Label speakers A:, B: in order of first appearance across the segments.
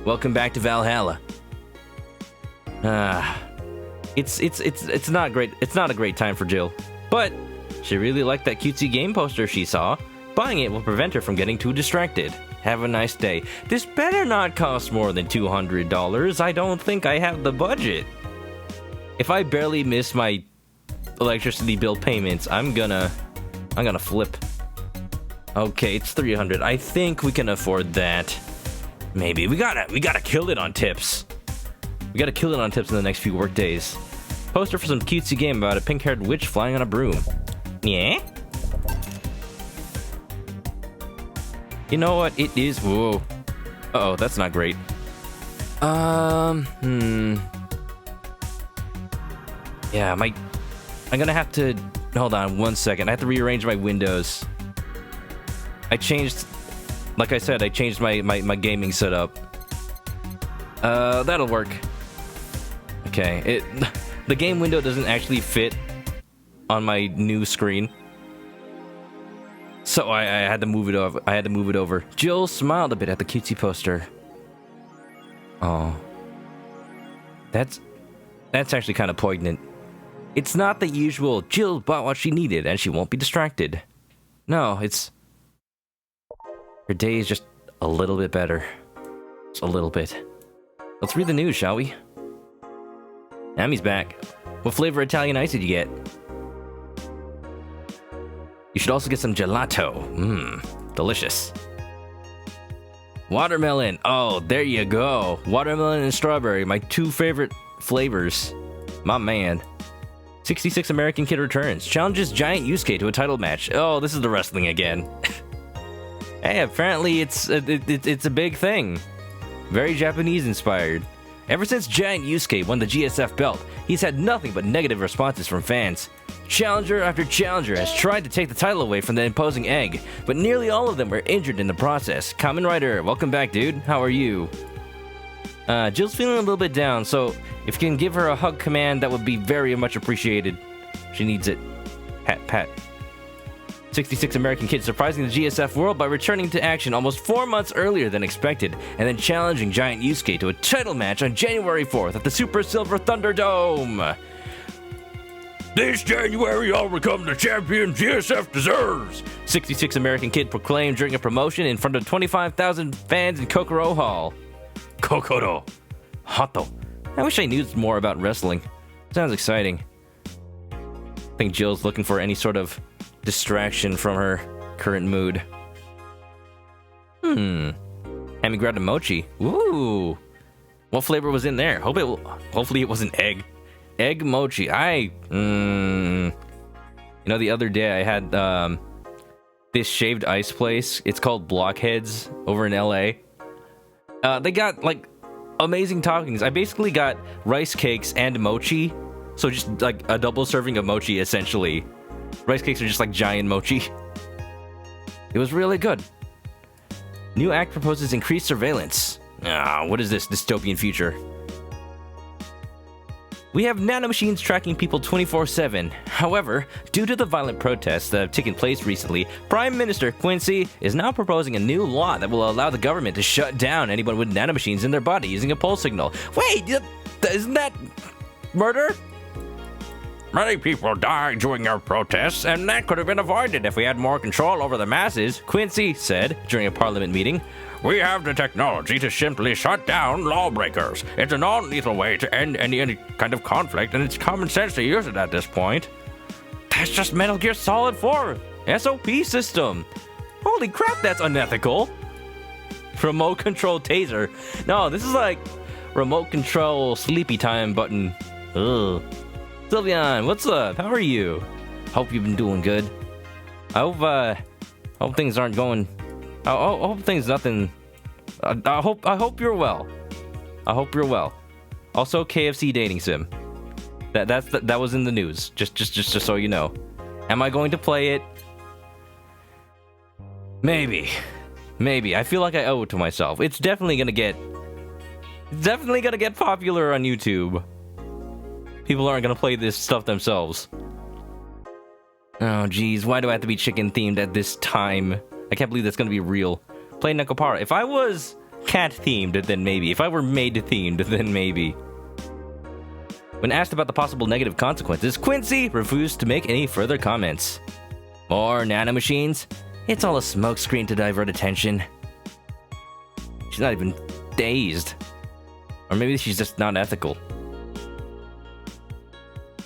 A: Welcome back to Valhalla. It's not great. It's not a great time for Jill, but she really liked that cutesy game poster she saw. Buying it will prevent her from getting too distracted. Have a nice day. This better not cost more than $200. I don't think I have the budget. If I barely miss my electricity bill payments, I'm gonna flip. Okay, it's $300. I think we can afford that. Maybe we gotta kill it on tips. We gotta kill it on tips in the next few work days. Poster for some cutesy game about a pink-haired witch flying on a broom. Yeah. You know what? It is. Whoa. Uh-oh, that's not great. Yeah, I'm gonna have to. Hold on 1 second. I have to rearrange my windows. Like I said, I changed my gaming setup. That'll work. Okay, the game window doesn't actually fit on my new screen, so I had to move it over. Jill smiled a bit at the cutesy poster. Oh, that's actually kind of poignant. It's not the usual Jill bought what she needed and she won't be distracted. No, it's her day is just a little bit better. Just a little bit. Let's read the news, shall we? Ammy's back. What flavor Italian ice did you get? You should also get some gelato. Delicious. Watermelon. Oh, there you go. Watermelon and strawberry, my two favorite flavors. My man. 66 American Kid returns. Challenges Giant Yusuke to a title match. Oh, this is the wrestling again. Hey, apparently it's a big thing. Very Japanese inspired. Ever since Giant Yusuke won the GSF belt, he's had nothing but negative responses from fans. Challenger after challenger has tried to take the title away from the imposing Egg, but nearly all of them were injured in the process. Kamen Rider, welcome back, dude. How are you? Jill's feeling a little bit down, so if you can give her a hug command, that would be very much appreciated. She needs it. Pat, pat. 66 American Kid surprising the GSF world by returning to action almost 4 months earlier than expected, and then challenging Giant Yusuke to a title match on January 4th at the Super Silver Thunderdome. This January, I'll become the champion GSF deserves, 66 American Kid proclaimed during a promotion in front of 25,000 fans in Kokoro Hall. Kokoro. Hato. I wish I knew more about wrestling. Sounds exciting. I think Jill's looking for any sort of distraction from her current mood. Hammy grabbed a mochi. Ooh. What flavor was in there? Hopefully it wasn't egg. Egg mochi. You know, the other day I had this shaved ice place. It's called Blockheads over in LA. They got like amazing toppings. I basically got rice cakes and mochi. So just like a double serving of mochi essentially. Rice cakes are just like giant mochi. It was really good. New act proposes increased surveillance. What is this dystopian future? We have nanomachines tracking people 24/7. However, due to the violent protests that have taken place recently, Prime Minister Quincy is now proposing a new law that will allow the government to shut down anyone with nanomachines in their body using a pulse signal. Wait, isn't that murder? Many people died during our protests, and that could have been avoided if we had more control over the masses, Quincy said during a parliament meeting. We have the technology to simply shut down lawbreakers. It's a non-lethal way to end any kind of conflict, and it's common sense to use it at this point. That's just Metal Gear Solid 4 SOP system. Holy crap, that's unethical. Remote control taser. No, this is like remote control sleepy time button. Ugh. Sylvian, what's up? How are you? Hope you've been doing good. I hope things aren't going. I hope things nothing. I hope you're well. I hope you're well. Also, KFC dating sim. That was in the news. Just so you know. Am I going to play it? Maybe. I feel like I owe it to myself. It's definitely gonna get popular on YouTube. People aren't gonna play this stuff themselves. Oh, geez, why do I have to be chicken themed at this time? I can't believe that's gonna be real. Play Nekopara. If I was cat-themed, then maybe. If I were maid-themed, then maybe. When asked about the possible negative consequences, Quincy refused to make any further comments. More nanomachines? It's all a smokescreen to divert attention. She's not even dazed. Or maybe she's just not ethical.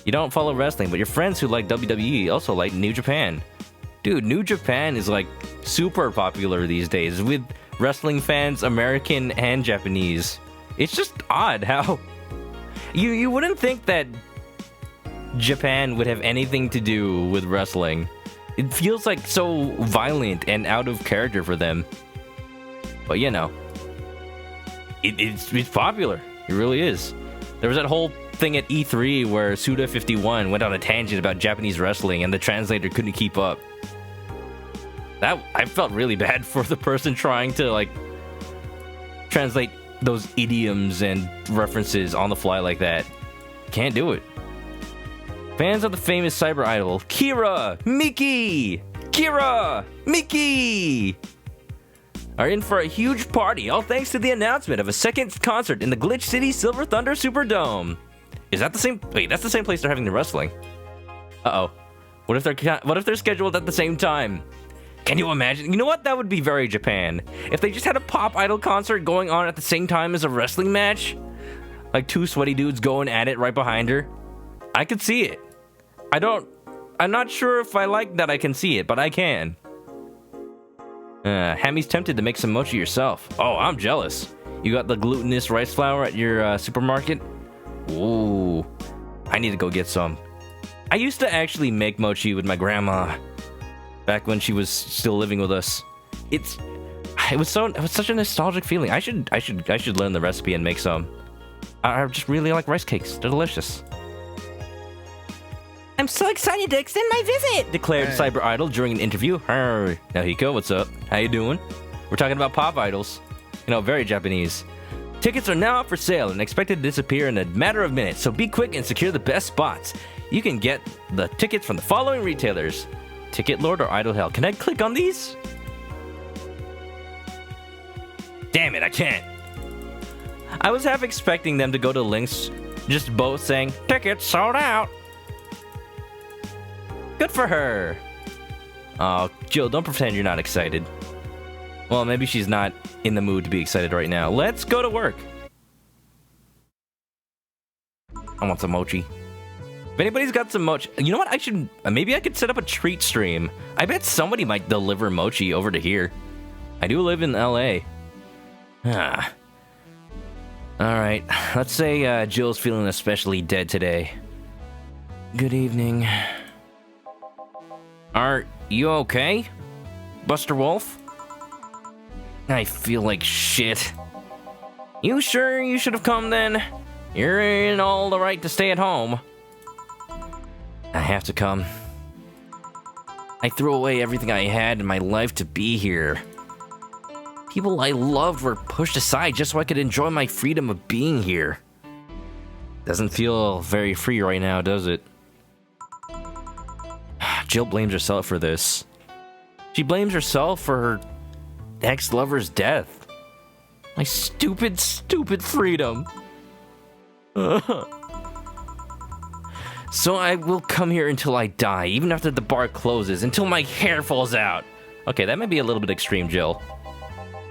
A: You don't follow wrestling, but your friends who like WWE also like New Japan. Dude, New Japan is like super popular these days with wrestling fans, American and Japanese. It's just odd how... You wouldn't think that Japan would have anything to do with wrestling. It feels like so violent and out of character for them. But you know, it's popular. It really is. There was that whole thing at E3 where Suda51 went on a tangent about Japanese wrestling and the translator couldn't keep up. I felt really bad for the person trying to like translate those idioms and references on the fly like that. Can't do it. Fans of the famous cyber idol Kira Miki are in for a huge party, all thanks to the announcement of a second concert in the Glitch City Silver Thunder Superdome. Is that the same? Wait, that's the same place they're having the wrestling. Uh-oh. What if they're scheduled at the same time? Can you imagine? You know what? That would be very Japan. If they just had a pop idol concert going on at the same time as a wrestling match. Like two sweaty dudes going at it right behind her. I could see it. I'm not sure if I like that I can see it, but I can. Hammy's tempted to make some mochi yourself. Oh, I'm jealous. You got the glutinous rice flour at your supermarket? Ooh. I need to go get some. I used to actually make mochi with my grandma. Back when she was still living with us. It was such a nostalgic feeling. I should learn the recipe and make some. I just really like rice cakes. They're delicious. I'm so excited to extend my visit, declared Cyber Idol during an interview. Now Hiko, what's up? How you doing? We're talking about pop idols. You know, very Japanese. Tickets are now up for sale and expected to disappear in a matter of minutes, so be quick and secure the best spots. You can get the tickets from the following retailers: Ticket Lord or Idle Hell. Can I click on these? Damn it, I can't. I was half expecting them to go to links, just both saying, tickets sold out. Good for her. Oh, Jill, don't pretend you're not excited. Well, maybe she's not in the mood to be excited right now. Let's go to work. I want some mochi. If anybody's got some mochi, you know what? Maybe I could set up a treat stream. I bet somebody might deliver mochi over to here. I do live in LA. All right, let's say Jill's feeling especially dead today. Good evening. Are you okay, Buster Wolf? I feel like shit. You sure you should have come then? You're in all the right to stay at home. I have to come. I threw away everything I had in my life to be here. People I loved were pushed aside just so I could enjoy my freedom of being here. Doesn't feel very free right now, does it? Jill blames herself for this. She blames herself for her ex-lover's death. My stupid, stupid freedom. So I will come here until I die, even after the bar closes, until my hair falls out. Okay, that might be a little bit extreme, Jill.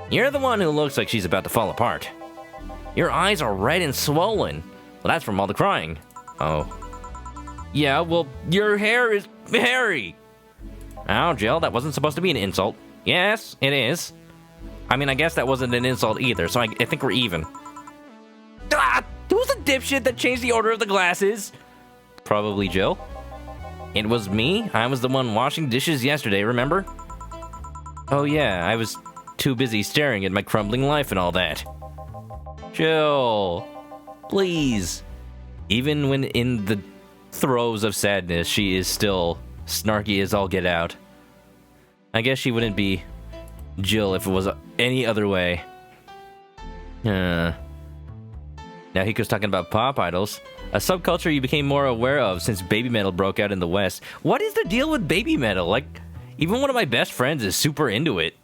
A: You're the one who looks like she's about to fall apart. Your eyes are red and swollen. Well, that's from all the crying. Oh. Yeah, well, your hair is hairy. Oh, Jill, that wasn't supposed to be an insult. Yes, it is. I mean, I guess that wasn't an insult either, so I think we're even. Ah! Who's the dipshit that changed the order of the glasses? Probably Jill. It was me. I was the one washing dishes yesterday, remember? Oh yeah, I was too busy staring at my crumbling life and all that. Jill, please. Even when in the throes of sadness, she is still snarky as all get out. I guess she wouldn't be Jill if it was any other way. Now Hiko's talking about pop idols. A subculture you became more aware of since baby metal broke out in the West. What is the deal with baby metal? Like, even one of my best friends is super into it.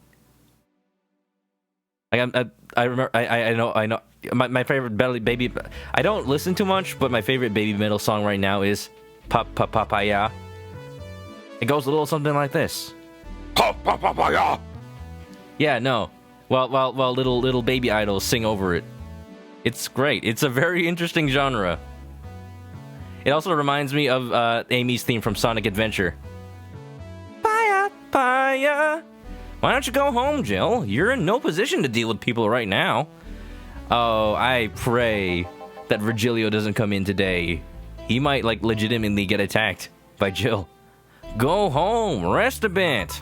A: I remember. I know. My favorite baby. I don't listen too much, but my favorite baby metal song right now is Papaya. It goes a little something like this. Papaya. Yeah, no. While little baby idols sing over it. It's great. It's a very interesting genre. It also reminds me of Amy's theme from Sonic Adventure. Paya, paya. Why don't you go home, Jill? You're in no position to deal with people right now. Oh, I pray that Virgilio doesn't come in today. He might, like, legitimately get attacked by Jill. Go home. Rest a bit.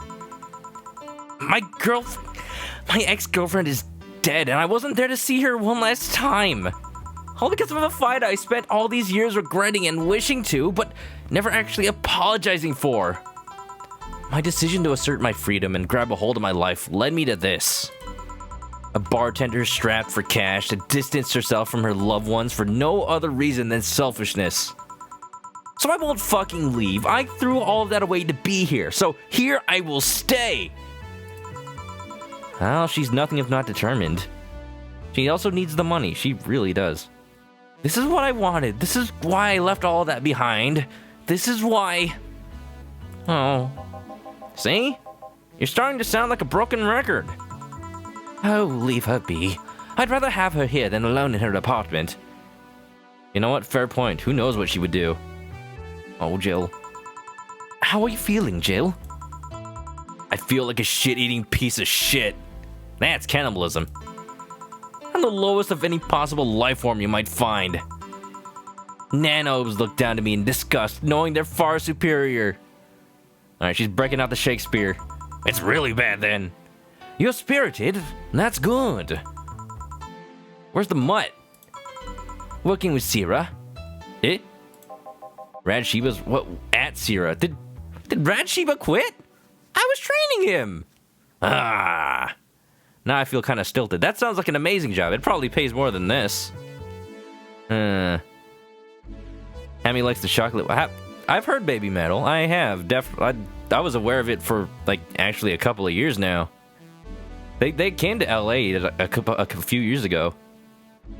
A: My ex-girlfriend is dead, and I wasn't there to see her one last time. All because of a fight I spent all these years regretting and wishing to, but never actually apologizing for. My decision to assert my freedom and grab a hold of my life led me to this. A bartender strapped for cash to distance herself from her loved ones for no other reason than selfishness. So I won't fucking leave. I threw all of that away to be here, so here I will stay. Well, she's nothing if not determined. She also needs the money. She really does. This is what I wanted. This is why I left all of that behind. This is why... Oh. See? You're starting to sound like a broken record. Oh, leave her be. I'd rather have her here than alone in her apartment. You know what? Fair point. Who knows what she would do? Oh, Jill. How are you feeling, Jill? I feel like a shit-eating piece of shit. That's cannibalism. I'm the lowest of any possible life form you might find. Nanos look down to me in disgust, knowing they're far superior. Alright, she's breaking out the Shakespeare. It's really bad then. You're spirited. That's good. Where's the mutt? Working with Sierra. Eh? Rad Sheba's what at Sierra? Did Rad Sheba quit? I was training him. Ah. Now I feel kind of stilted. That sounds like an amazing job. It probably pays more than this. Hammy likes the chocolate. I've heard baby metal. I have. I was aware of it for, like, actually a couple of years now. They came to LA a few years ago.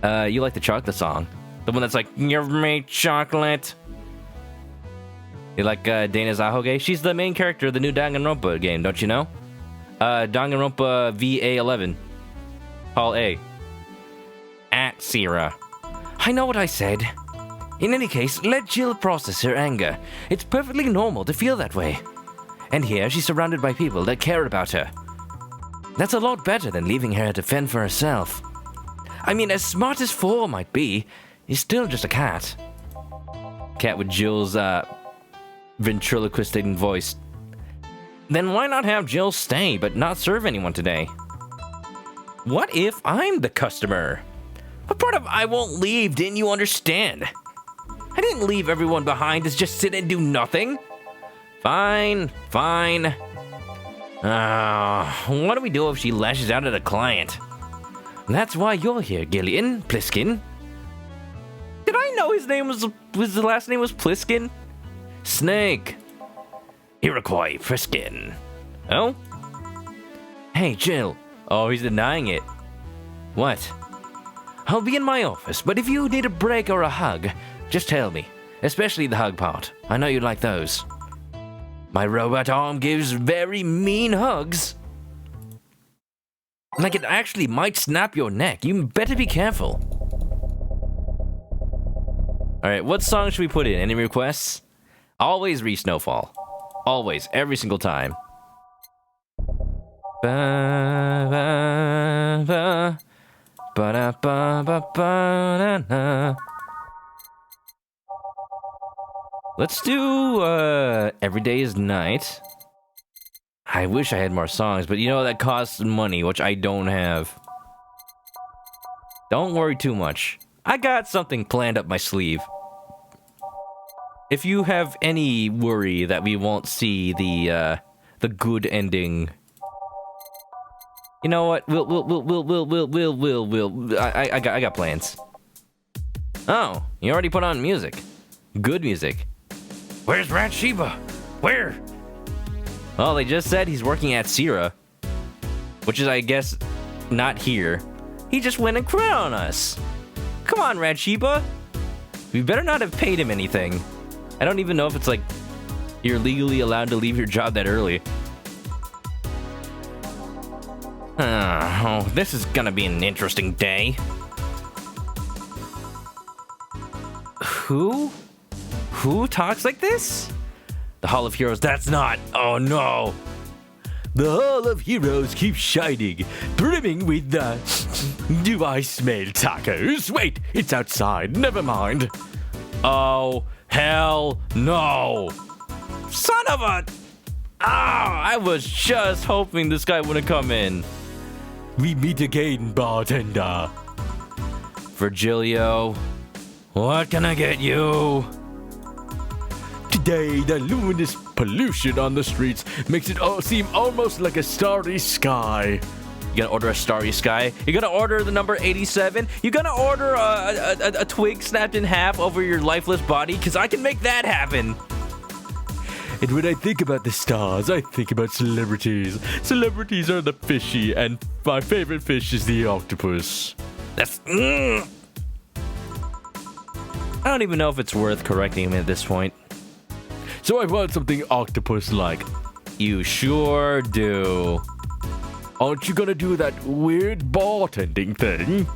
A: You like the chocolate song? The one that's like, you've made chocolate. You like Dana Zahoge? She's the main character of the new Danganronpa game, don't you know? Danganronpa VA-11. Hall A. At Sierra. I know what I said. In any case, let Jill process her anger. It's perfectly normal to feel that way. And here, she's surrounded by people that care about her. That's a lot better than leaving her to fend for herself. I mean, as smart as 4 might be, he's still just a cat. Cat with Jill's, ventriloquistic voice. Then why not have Jill stay, but not serve anyone today? What if I'm the customer? What part of I won't leave didn't you understand? I didn't leave everyone behind to just sit and do nothing. Fine. What do we do if she lashes out at a client? That's why you're here, Gillian Pliskin. Did I know his last name was Pliskin? Snake. Iroquois Pliskin. Oh? Hey, Jill. Oh, he's denying it. What? I'll be in my office, but if you need a break or a hug, just tell me. Especially the hug part. I know you like those. My robot arm gives very mean hugs. Like it actually might snap your neck. You better be careful. Alright, what song should we put in? Any requests? Always Snowfall. Always. Every single time. Ba, ba, ba. Ba-da-ba-ba-ba-da-da. Let's do Every Day is Night. I wish I had more songs, but you know that costs money, which I don't have. Don't worry too much. I got something planned up my sleeve. If you have any worry that we won't see the good ending, you know what? I got plans. Oh, you already put on music. Good music. Where's Rat Sheba? Where? Well, they just said he's working at Sierra, which is, I guess, not here. He just went and quit on us. Come on, Radshiba. We better not have paid him anything. I don't even know if it's like you're legally allowed to leave your job that early. Oh, this is gonna be an interesting day. Who? Who talks like this? The Hall of Heroes, that's not. Oh no. The Hall of Heroes keeps shining, brimming with the... Do I smell tacos? Wait, it's outside. Never mind. Oh, hell no. Son of a... I was just hoping this guy wouldn't come in. We meet again, bartender. Virgilio, what can I get you? Today, the luminous pollution on the streets makes it all seem almost like a starry sky. You gonna order a starry sky? You gonna order the number 87? You gonna order a twig snapped in half over your lifeless body? Because I can make that happen. And when I think about the stars, I think about celebrities. Celebrities are the fishy, and my favorite fish is the octopus. That's... I don't even know if it's worth correcting him at this point. So I want something octopus-like. You sure do. Aren't you gonna do that weird bartending thing?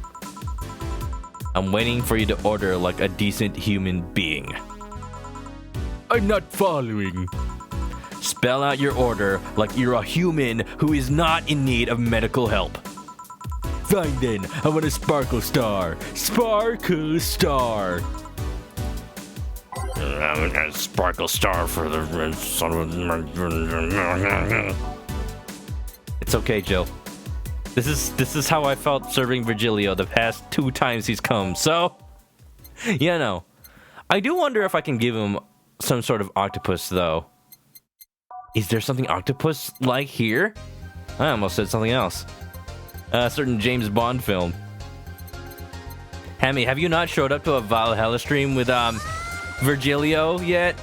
A: I'm waiting for you to order like a decent human being. I'm not following. Spell out your order like you're a human who is not in need of medical help. Fine then, I want a sparkle star. Sparkle star. A sparkle star for the... It's okay, Joe. This is how I felt serving Virgilio the past 2 times he's come, so... Yeah, no. I do wonder if I can give him some sort of octopus, though. Is there something octopus-like here? I almost said something else. A certain James Bond film. Hammy, have you not showed up to a Valhalla stream with, Virgilio yet?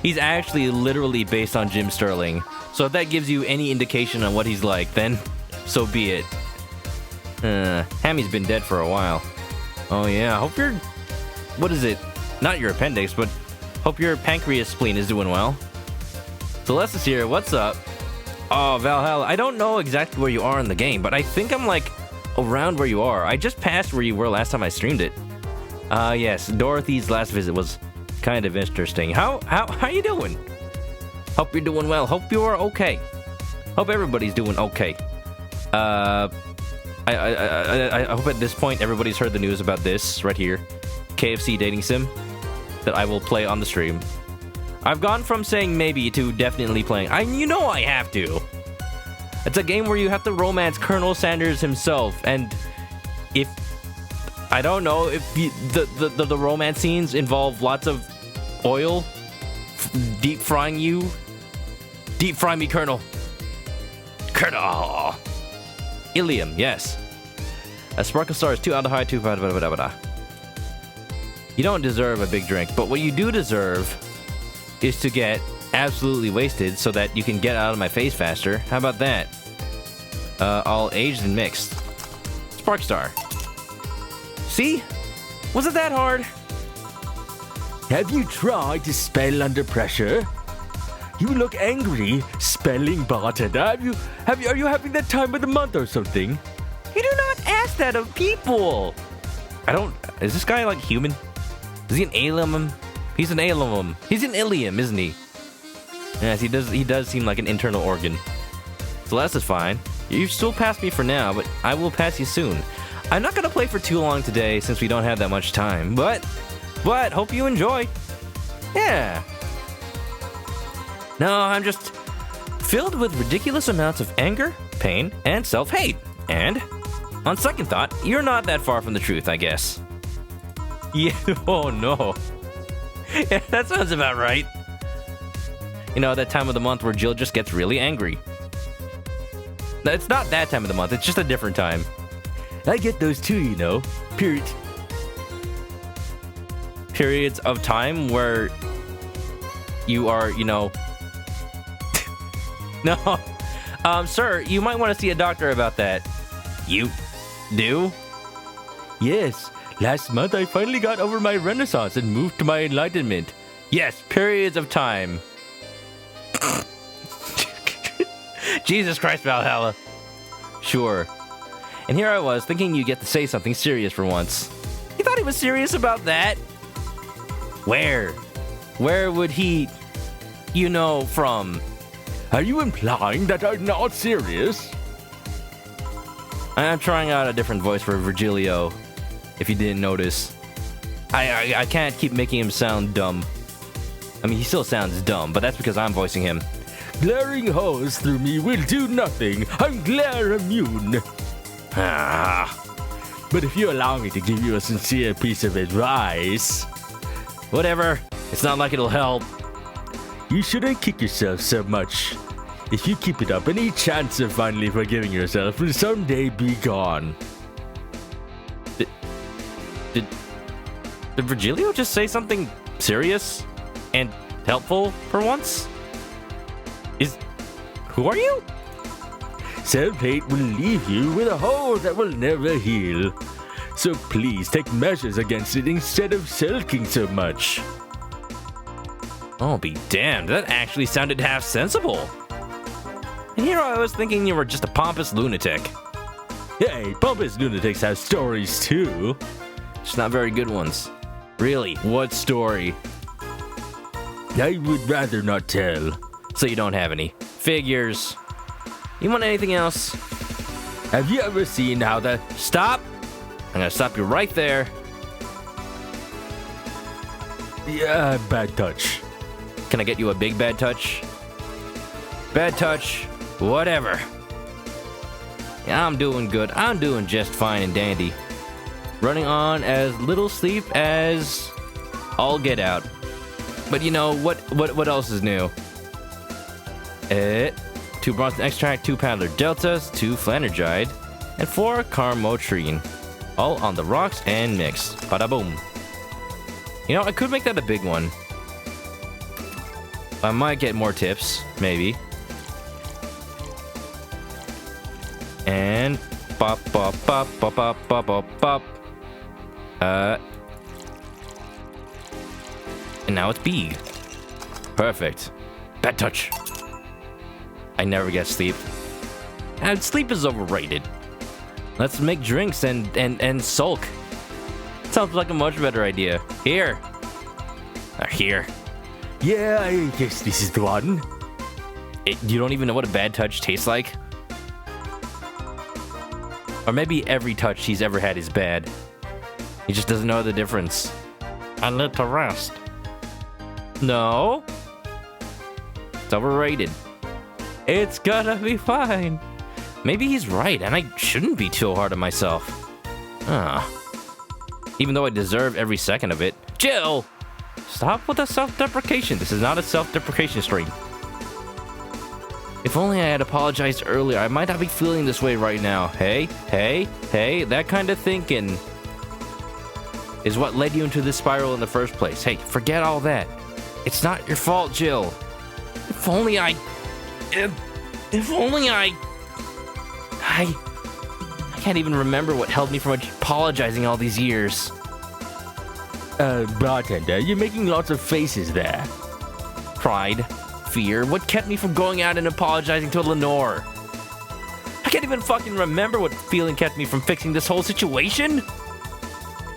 A: He's actually literally based on Jim Sterling. So if that gives you any indication on what he's like, then so be it. Hammy's been dead for a while. Oh yeah, hope your... What is it? Not your appendix, but hope your pancreas spleen is doing well. Celeste is here, what's up? Oh, Valhalla, I don't know exactly where you are in the game, but I think I'm like around where you are. I just passed where you were last time I streamed it. Yes, Dorothy's last visit was kind of interesting. How you doing? Hope you're doing well. Hope you are okay. Hope everybody's doing okay. I hope at this point everybody's heard the news about this right here. KFC dating sim that I will play on the stream. I've gone from saying maybe to definitely playing. You know I have to. It's a game where you have to romance Colonel Sanders himself, and if... I don't know if the romance scenes involve lots of oil, deep frying you. Deep fry me, Colonel. Colonel. Ilium, yes. A sparkle star is 2 out of high, 2 blah, blah, blah, blah. You don't deserve a big drink, but what you do deserve is to get absolutely wasted so that you can get out of my face faster. How about that? All aged and mixed. Spark star. See? Was it that hard? Have you tried to spell under pressure? You look angry, spelling bartender. Are you having that time of the month or something? You do not ask that of people. Is this guy like human? Is he an alien? He's an alien. He's an ilium, isn't he? Yes, he does seem like an internal organ. Celeste is fine. You still pass me for now, but I will pass you soon. I'm not gonna play for too long today since we don't have that much time, but hope you enjoy. Yeah. No, I'm just filled with ridiculous amounts of anger, pain, and self-hate. And, on second thought, you're not that far from the truth, I guess. Yeah, oh no. Yeah, that sounds about right. You know, that time of the month where Jill just gets really angry. It's not that time of the month, it's just a different time. I get those too, you know. Periods of time where you are, you know... No, Sir, you might want to see a doctor about that. You do? Yes. Last month, I finally got over my renaissance and moved to my enlightenment. Yes, periods of time. Jesus Christ, Valhalla. Sure. And here I was, thinking you'd get to say something serious for once. You thought he was serious about that? Where? Where would he, you know, from? Are you implying that I'm not serious? I'm trying out a different voice for Virgilio, if you didn't notice. I can't keep making him sound dumb. I mean, he still sounds dumb, but that's because I'm voicing him. Glaring holes through me will do nothing. I'm glare immune. But if you allow me to give you a sincere piece of advice... Whatever. It's not like it'll help. You shouldn't kick yourself so much. If you keep it up, any chance of finally forgiving yourself will someday be gone. Did Virgilio just say something serious and helpful for once? Who are you? Self-hate will leave you with a hole that will never heal. So please take measures against it instead of sulking so much. Oh, be damned. That actually sounded half sensible. And here I was thinking you were just a pompous lunatic. Hey, pompous lunatics have stories too. Just not very good ones. Really, what story? I would rather not tell. So you don't have any. Figures. You want anything else? Have you ever seen how the... Stop! I'm gonna stop you right there. Yeah, bad touch. Can I get you a big bad touch? Bad touch. Whatever. Yeah, I'm doing good. I'm doing just fine and dandy. Running on as little sleep as I'll get out. But you know, what else is new? 2 Bronson Extract, 2 Paddler Deltas, 2 Flanergide, and 4 Carmotrine. All on the rocks and mixed. Bada boom. You know, I could make that a big one. I might get more tips, maybe. And pop pop pop pop pop pop pop pop. And now it's big. Perfect. Bad touch. I never get sleep. And sleep is overrated. Let's make drinks and sulk. Sounds like a much better idea. Here. Here. Yeah, I guess this is the one. You don't even know what a bad touch tastes like? Or maybe every touch he's ever had is bad. He just doesn't know the difference. I need to rest. No. It's overrated. It's gonna be fine. Maybe he's right, and I shouldn't be too hard on myself. Even though I deserve every second of it. Jill! Stop with the self-deprecation. This is not a self-deprecation stream. If only I had apologized earlier, I might not be feeling this way right now. Hey, that kind of thinking is what led you into this spiral in the first place. Hey, forget all that. It's not your fault, Jill. If only I can't even remember what held me from apologizing all these years. Bartender, you're making lots of faces there. Pride, fear, what kept me from going out and apologizing to Lenore? I can't even fucking remember what feeling kept me from fixing this whole situation.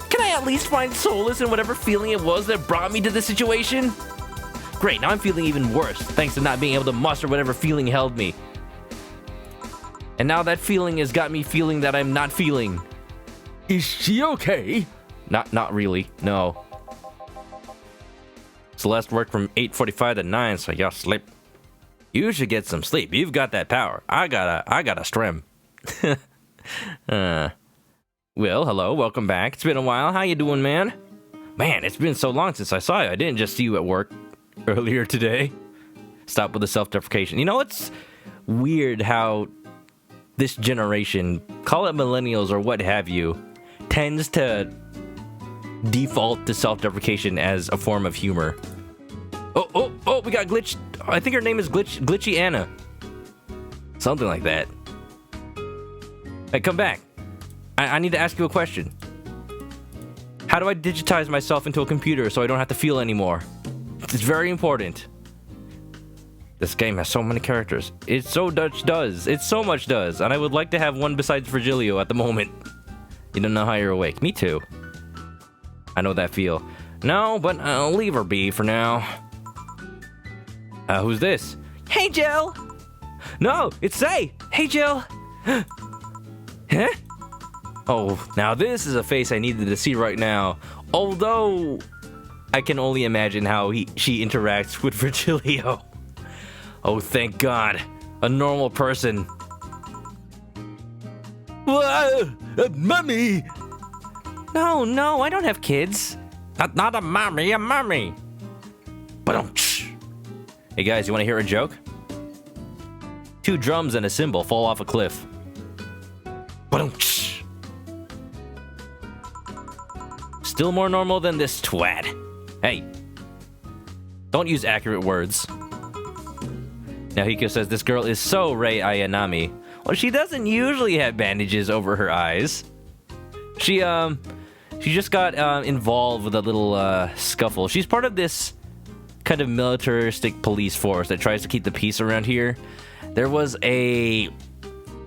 A: Can I at least find solace in whatever feeling it was that brought me to this situation? Great, now I'm feeling even worse, thanks to not being able to muster whatever feeling held me. And now that feeling has got me feeling that I'm not feeling. Is she okay? Not really, no. Celeste worked from 8:45 to 9, so y'all sleep. You should get some sleep. You've got that power. I gotta strim. Well, hello, welcome back. It's been a while. How you doing, man? Man, it's been so long since I saw you. I didn't just see you at work earlier today. Stop with the self-deprecation. You know, it's weird how this generation, call it millennials or what have you, tends to default to self-deprecation as a form of humor. Oh, we got Glitch. I think her name is Glitchy Anna. Something like that. Hey, come back. I need to ask you a question. How do I digitize myself into a computer so I don't have to feel anymore? It's very important. This game has so many characters. It so much does. It so much does. And I would like to have one besides Virgilio at the moment. You don't know how you're awake. Me too. I know that feel. No, but I'll leave her be for now. Who's this? Hey, Jill! No, it's Say! Hey, Jill! Huh? Oh, now this is a face I needed to see right now. Although, I can only imagine how she interacts with Virgilio. Oh, thank God. A normal person. Mommy! No, I don't have kids. Not a mommy, a mommy. Hey guys, you want to hear a joke? 2 drums and a cymbal fall off a cliff. Still more normal than this twat. Hey, don't use accurate words. Now Hiko says this girl is so Rei Ayanami. Well, she doesn't usually have bandages over her eyes. She just got involved with a little scuffle. She's part of this kind of militaristic police force that tries to keep the peace around here. There was a,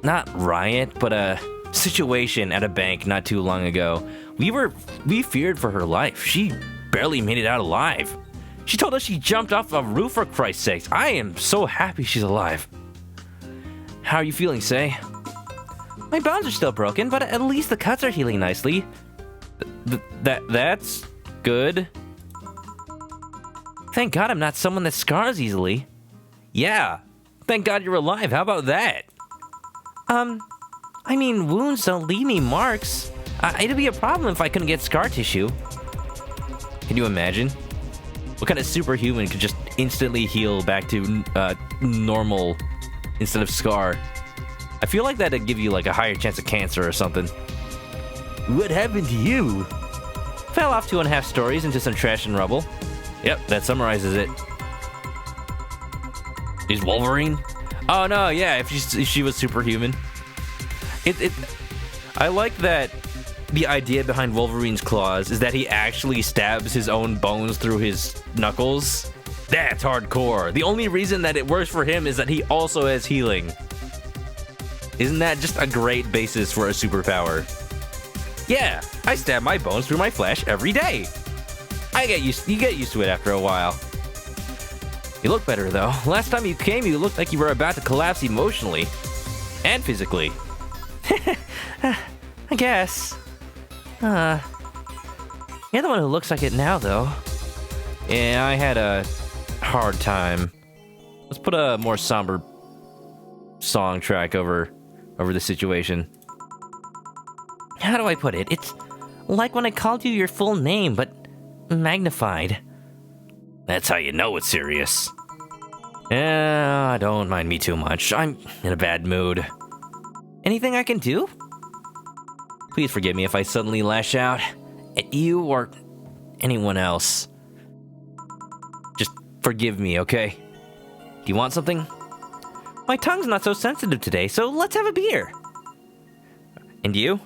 A: not riot, but a situation at a bank not too long ago. We feared for her life. She barely made it out alive. She told us she jumped off a roof, for Christ's sakes. I am so happy she's alive. How are you feeling, Say? My bones are still broken, but at least the cuts are healing nicely. That's good. Thank God I'm not someone that scars easily. Yeah, thank God you're alive. How about that? I mean, wounds don't leave me marks. It'd be a problem if I couldn't get scar tissue. Can you imagine? What kind of superhuman could just instantly heal back to normal instead of scar? I feel like that'd give you like a higher chance of cancer or something. What happened to you? Fell off 2.5 stories into some trash and rubble. Yep, that summarizes it. Is Wolverine? Oh no, yeah, if she was superhuman. I like that the idea behind Wolverine's claws is that he actually stabs his own bones through his knuckles. That's hardcore. The only reason that it works for him is that he also has healing. Isn't that just a great basis for a superpower? Yeah, I stab my bones through my flesh every day. You get used to it after a while. You look better though. Last time you came, you looked like you were about to collapse emotionally. And physically. I guess. You're the one who looks like it now though. Yeah, I had a hard time. Let's put a more somber song track over the situation. How do I put it? It's like when I called you your full name, but magnified. That's how you know it's serious. Yeah, don't mind me too much. I'm in a bad mood. Anything I can do? Please forgive me if I suddenly lash out at you or anyone else. Just forgive me, okay? Do you want something? My tongue's not so sensitive today, so let's have a beer. And you?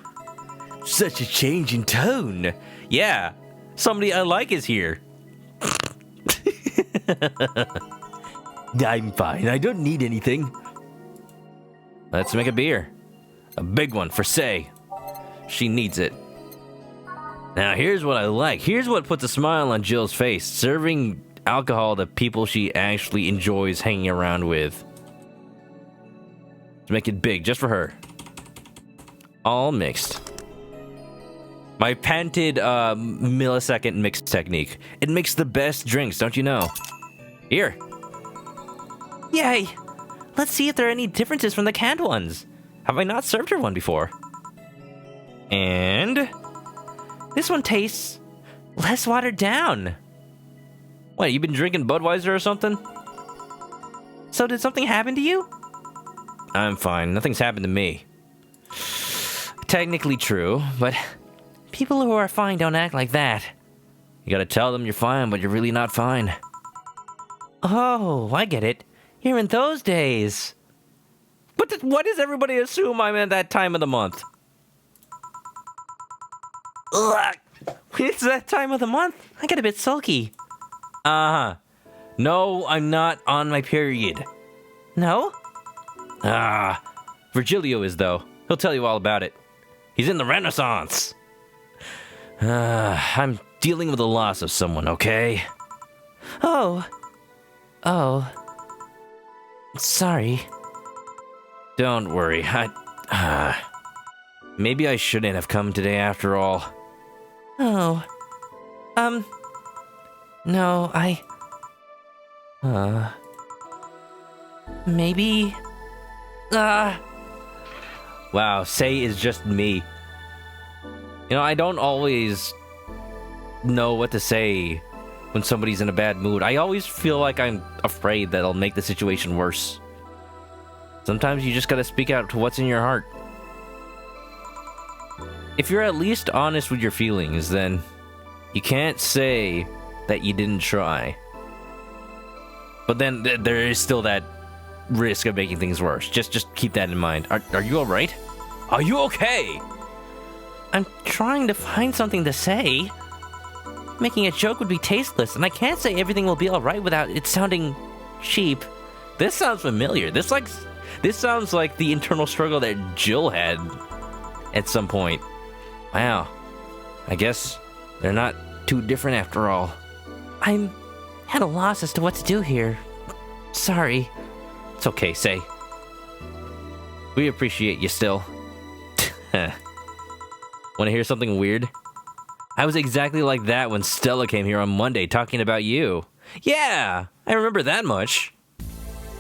A: Such a change in tone. Yeah, somebody I like is here. I'm fine. I don't need anything. Let's make a beer. A big one for Say. She needs it. Now here's what I like. Here's what puts a smile on Jill's face. Serving alcohol to people she actually enjoys hanging around with. Let's make it big, just for her. All mixed. My patented millisecond mix technique. It makes the best drinks, don't you know? Here. Yay! Let's see if there are any differences from the canned ones. Have I not served her one before? And this one tastes less watered down. What, you been drinking Budweiser or something? So did something happen to you? I'm fine. Nothing's happened to me. Technically true, but people who are fine don't act like that. You gotta tell them you're fine, but you're really not fine. Oh, I get it. You're in those days. What does everybody assume I'm at that time of the month? Ugh. It's that time of the month. I get a bit sulky. Uh-huh. No, I'm not on my period. No? Virgilio is, though. He'll tell you all about it. He's in the Renaissance. I'm dealing with the loss of someone, okay? Oh. Sorry. Don't worry. Maybe I shouldn't have come today after all. Oh. No, maybe... Wow, Say is just me. You know, I don't always know what to say when somebody's in a bad mood. I always feel like I'm afraid that I'll make the situation worse. Sometimes you just gotta speak out to what's in your heart. If you're at least honest with your feelings, then you can't say that you didn't try. But then there is still that risk of making things worse. Just keep that in mind. Are you alright? Are you okay? I'm trying to find something to say. Making a joke would be tasteless, and I can't say everything will be alright without it sounding cheap. This sounds familiar. This sounds like the internal struggle that Jill had at some point. Wow. I guess they're not too different after all. I'm at a loss as to what to do here. Sorry. It's okay, Say. We appreciate you still. Want to hear something weird? I was exactly like that when Stella came here on Monday talking about you. Yeah, I remember that much.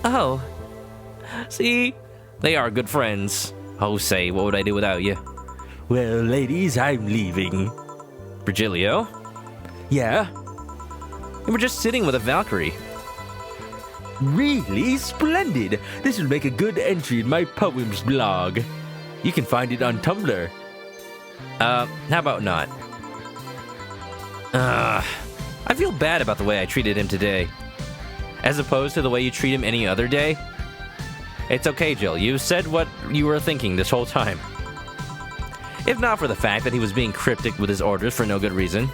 A: Oh. See? They are good friends. Oh, Say, what would I do without you? Well, ladies, I'm leaving. Virgilio? Yeah? And we're just sitting with a Valkyrie. Really splendid. This will make a good entry in my poems blog. You can find it on Tumblr. How about not? I feel bad about the way I treated him today. As opposed to the way you treat him any other day. It's okay, Jill. You said what you were thinking this whole time. If not for the fact that he was being cryptic with his orders for no good reason.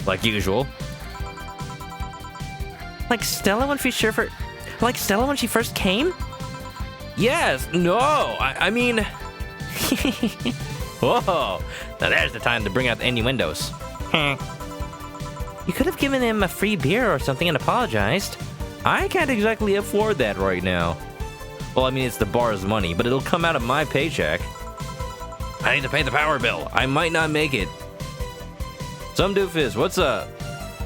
A: Like usual. Like Stella when she first came? Yes, no, I mean... Whoa, now there's the time to bring out the innuendos. You could have given him a free beer or something and apologized. I can't exactly afford that right now. Well, I mean, it's the bar's money, but it'll come out of my paycheck. I need to pay the power bill. I might not make it. Some doofus, what's up?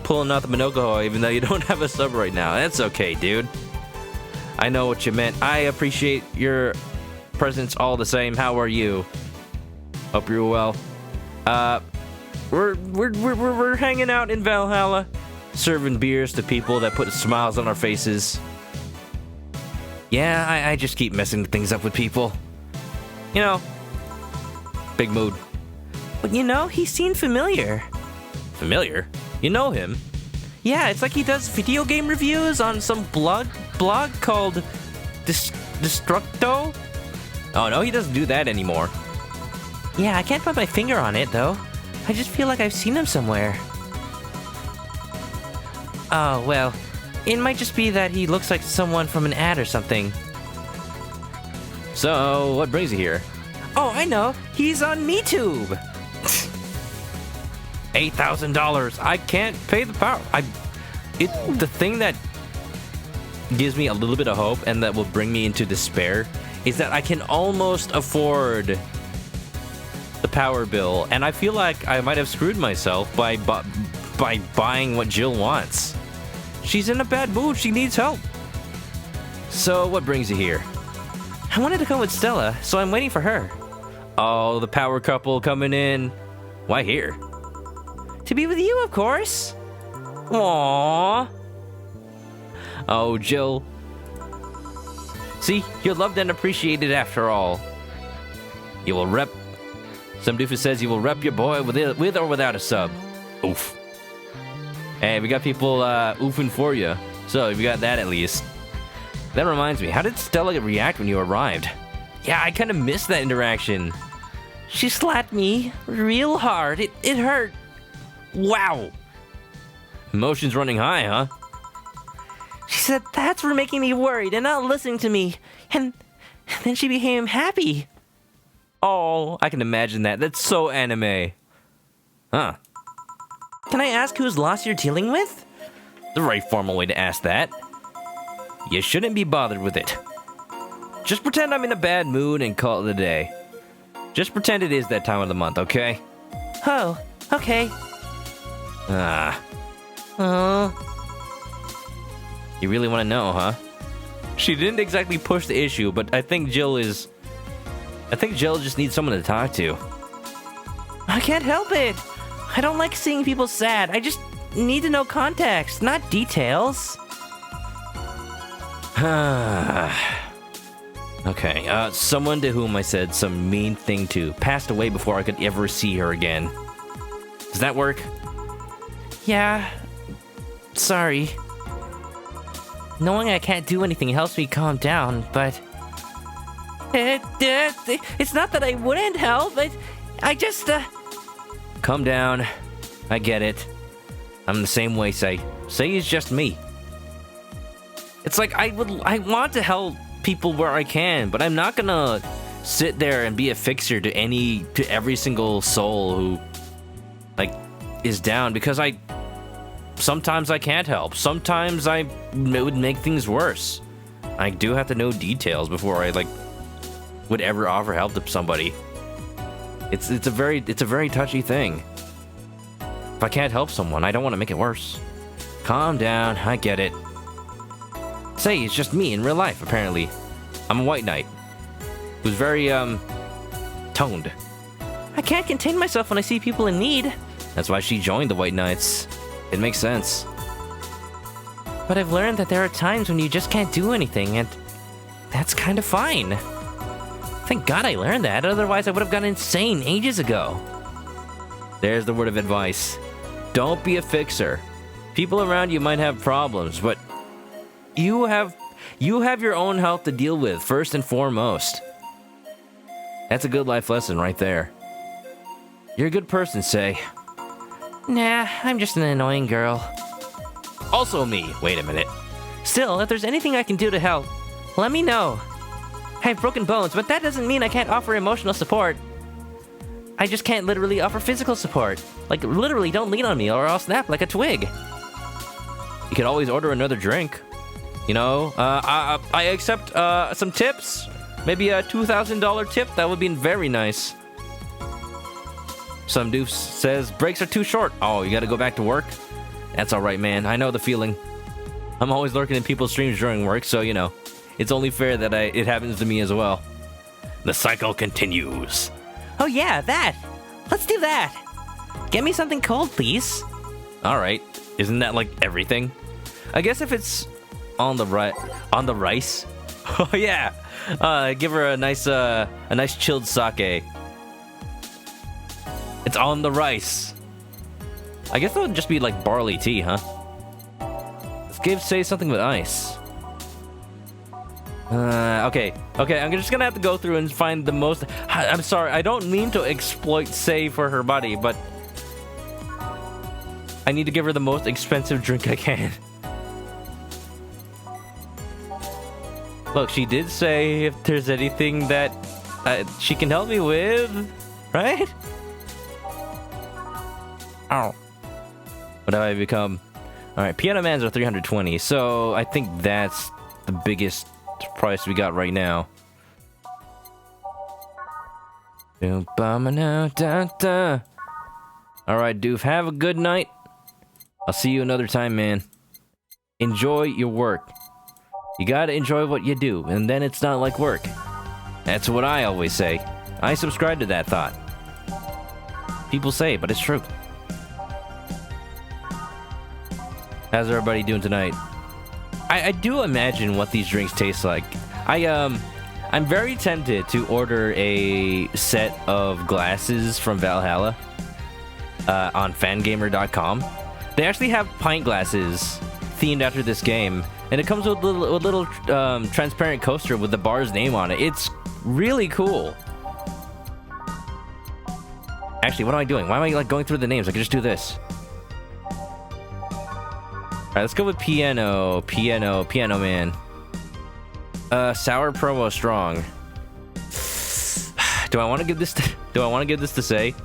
A: Pulling out the ManokAdobo even though you don't have a sub right now. That's okay, dude. I know what you meant. I appreciate your presence all the same. How are you? Hope you're well. We're hanging out in Valhalla, serving beers to people that put smiles on our faces. Yeah, I just keep messing things up with people. You know, big mood. But you know, he seemed familiar. Familiar? You know him? Yeah, it's like he does video game reviews on some blog called Destructo. Oh no, he doesn't do that anymore. Yeah, I can't put my finger on it though. I just feel like I've seen him somewhere. Oh, well, it might just be that he looks like someone from an ad or something. So, what brings you here? Oh, I know. He's on MeTube. $8,000. I can't pay the power. The thing that gives me a little bit of hope and that will bring me into despair is that I can almost afford the power bill, and I feel like I might have screwed myself by buying what Jill wants. She's in a bad mood. She needs help. So, what brings you here? I wanted to come with Stella, so I'm waiting for her. Oh, the power couple coming in. Why here? To be with you, of course. Aww. Oh, Jill. See, you're loved and appreciated after all. You will rep. Some doofus says you will rep your boy with or without a sub. Oof. Hey, we got people oofing for you. So, we got that at least. That reminds me, how did Stella react when you arrived? Yeah, I kind of missed that interaction. She slapped me real hard. It hurt. Wow. Emotions running high, huh? She said that's for making me worried and not listening to me. And then she became happy. Oh, I can imagine that. That's so anime. Huh. Can I ask whose loss you're dealing with? The right formal way to ask that. You shouldn't be bothered with it. Just pretend I'm in a bad mood and call it a day. Just pretend it is that time of the month, okay? Oh, okay. You really want to know, huh? She didn't exactly push the issue, but I think Jill just needs someone to talk to. I can't help it. I don't like seeing people sad. I just need to know context, not details. Okay, someone to whom I said some mean thing to passed away before I could ever see her again. Does that work? Yeah. Sorry. Knowing I can't do anything helps me calm down, but... It's not that I wouldn't help, I just, Calm down. I get it. I'm the same way, Say. Say is just me. It's like, I want to help people where I can, but I'm not gonna sit there and be a fixer to every single soul who, like, is down, because sometimes I can't help. Sometimes it would make things worse. I do have to know details before I, would ever offer help to somebody. It's a very touchy thing. If I can't help someone, I don't want to make it worse. Calm down, I get it. Say, it's just me in real life, apparently. I'm a white knight. Who's very, toned. I can't contain myself when I see people in need. That's why she joined the White Knights. It makes sense. But I've learned that there are times when you just can't do anything, and that's kind of fine. Thank God I learned that, otherwise I would have gone insane ages ago. There's the word of advice. Don't be a fixer. People around you might have problems, but you have your own health to deal with first and foremost. That's a good life lesson right there. You're a good person, Say. Nah, I'm just an annoying girl. Also me. Wait a minute. Still, if there's anything I can do to help, let me know. I have broken bones, but that doesn't mean I can't offer emotional support. I just can't literally offer physical support. Like, literally, don't lean on me or I'll snap like a twig. You could always order another drink. You know, I accept some tips. Maybe a $2,000 tip. That would be very nice. Some dude says breaks are too short. Oh, you gotta go back to work? That's alright, man. I know the feeling. I'm always lurking in people's streams during work, so, you know, it's only fair that it happens to me as well. The cycle continues. Oh yeah, that! Let's do that! Get me something cold, please. Alright. Isn't that like everything? I guess if it's on the rice. Oh yeah! Give her a nice chilled sake. It's on the rice. I guess that would just be like barley tea, huh? Let's say something with ice. Okay, I'm just gonna have to go through and find the most... I'm sorry, I don't mean to exploit Say for her buddy, but... I need to give her the most expensive drink I can. Look, she did say if there's anything that she can help me with, right? Ow. What have I become? Alright, piano mans are 320, so I think that's the biggest price we got right now. Alright, Doof, have a good night. I'll see you another time, man. Enjoy your work. You gotta enjoy what you do, and then it's not like work. That's what I always say. I subscribe to that thought. People say, but it's true. How's everybody doing tonight? I do imagine what these drinks taste like. I'm very tempted to order a set of glasses from Valhalla on fangamer.com. They actually have pint glasses themed after this game And it comes with a little transparent coaster with the bar's name on it. It's really cool. Actually, what am I doing? Why am I like going through the names? I could just do this. Alright, let's go with Piano Man. Sour Promo Strong. Do I want to give this to say?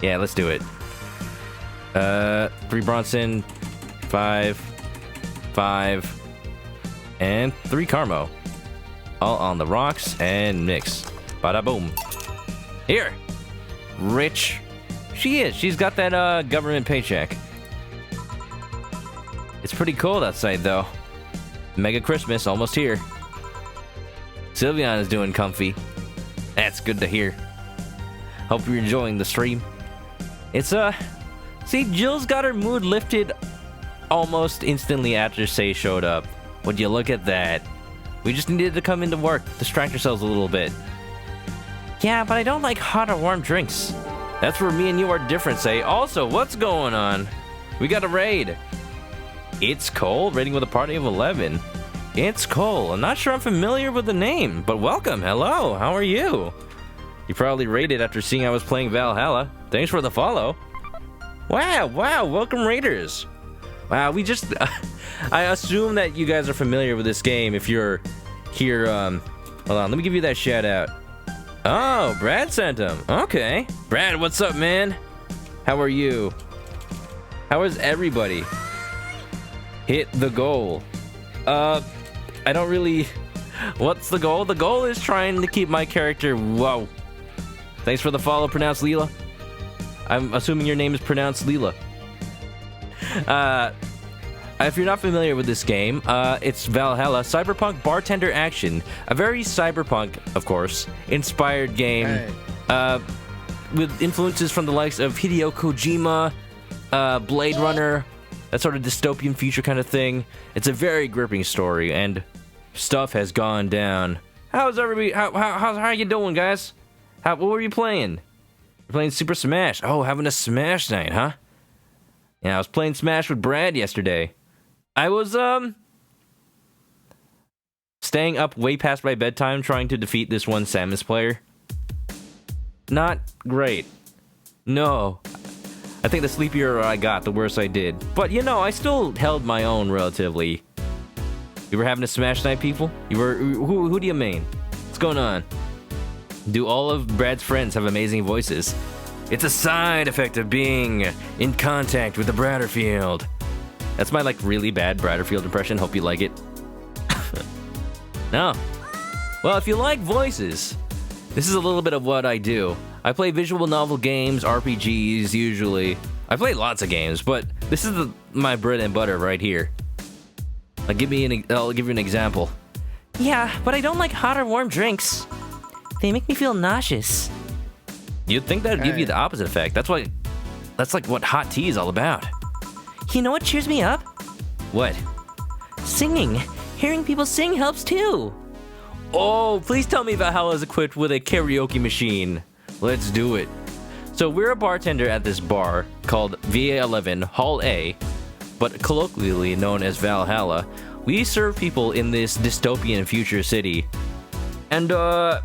A: Yeah, let's do it. 3 Bronson, 5, and 3 Carmo. All on the rocks and mix. Bada boom. Here. Rich. She is. She's got that government paycheck. It's pretty cold outside though. Mega Christmas almost here. Sylveon is doing comfy. That's good to hear. Hope you're enjoying the stream. It's see, Jill's got her mood lifted almost instantly after Say showed up. Would you look at that? We just needed to come into work, distract ourselves a little bit. Yeah, but I don't like hot or warm drinks. That's where me and you are different, Say. Also, what's going on? We got a raid. It's Cole, raiding with a party of 11. It's Cole. I'm not sure I'm familiar with the name, but welcome. Hello, how are you? You probably raided after seeing I was playing Valhalla. Thanks for the follow. Wow, welcome raiders. Wow, we just... I assume that you guys are familiar with this game if you're here, hold on, let me give you that shout out. Oh, Brad sent him. Okay. Brad, what's up, man? How are you? How is everybody? Hit the goal. I don't really... What's the goal? The goal is trying to keep my character... Whoa. Thanks for the follow, pronounced Leela. I'm assuming your name is pronounced Leela. If you're not familiar with this game, it's Valhalla, cyberpunk bartender action. A very cyberpunk, of course, inspired game. Hey. With influences from the likes of Hideo Kojima, Blade Runner, that sort of dystopian future kind of thing. It's a very gripping story, and stuff has gone down. How's everybody? How you doing, guys? What were you playing? You're playing Super Smash. Oh, having a Smash night, huh? Yeah, I was playing Smash with Brad yesterday. I was, staying up way past my bedtime trying to defeat this one Samus player. Not great. No. I think the sleepier I got, the worse I did. But, you know, I still held my own relatively. You were having a Smash night, people? You were... Who do you mean? What's going on? Do all of Brad's friends have amazing voices? It's a side effect of being in contact with the Bradderfield. That's my, like, really bad Bradderfield impression. Hope you like it. No. Well, if you like voices, this is a little bit of what I do. I play visual novel games, RPGs, usually. I play lots of games, but this is my bread and butter right here. I'll give you an example. Yeah, but I don't like hot or warm drinks. They make me feel nauseous. You'd think that'd give you the opposite effect. That's like what hot tea is all about. You know what cheers me up? What? Singing. Hearing people sing helps too. Oh, please tell me about how I was equipped with a karaoke machine. Let's do it. So we're a bartender at this bar called VA-11 Hall A, but colloquially known as Valhalla. We serve people in this dystopian future city and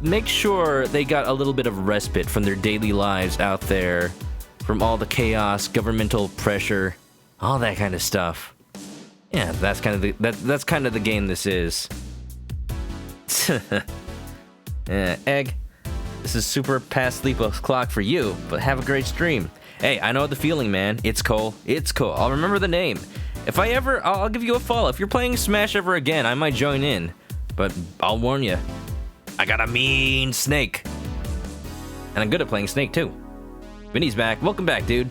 A: make sure they got a little bit of respite from their daily lives out there, from all the chaos, governmental pressure, all that kind of stuff. Yeah, that's kind of the game this is. Egg, this is super past sleep o'clock for you, but have a great stream. Hey, I know the feeling, man. It's Cole. It's Cole. I'll remember the name. If I ever, I'll give you a follow. If you're playing Smash ever again, I might join in. But I'll warn you, I got a mean Snake. And I'm good at playing Snake, too. Vinny's back. Welcome back, dude.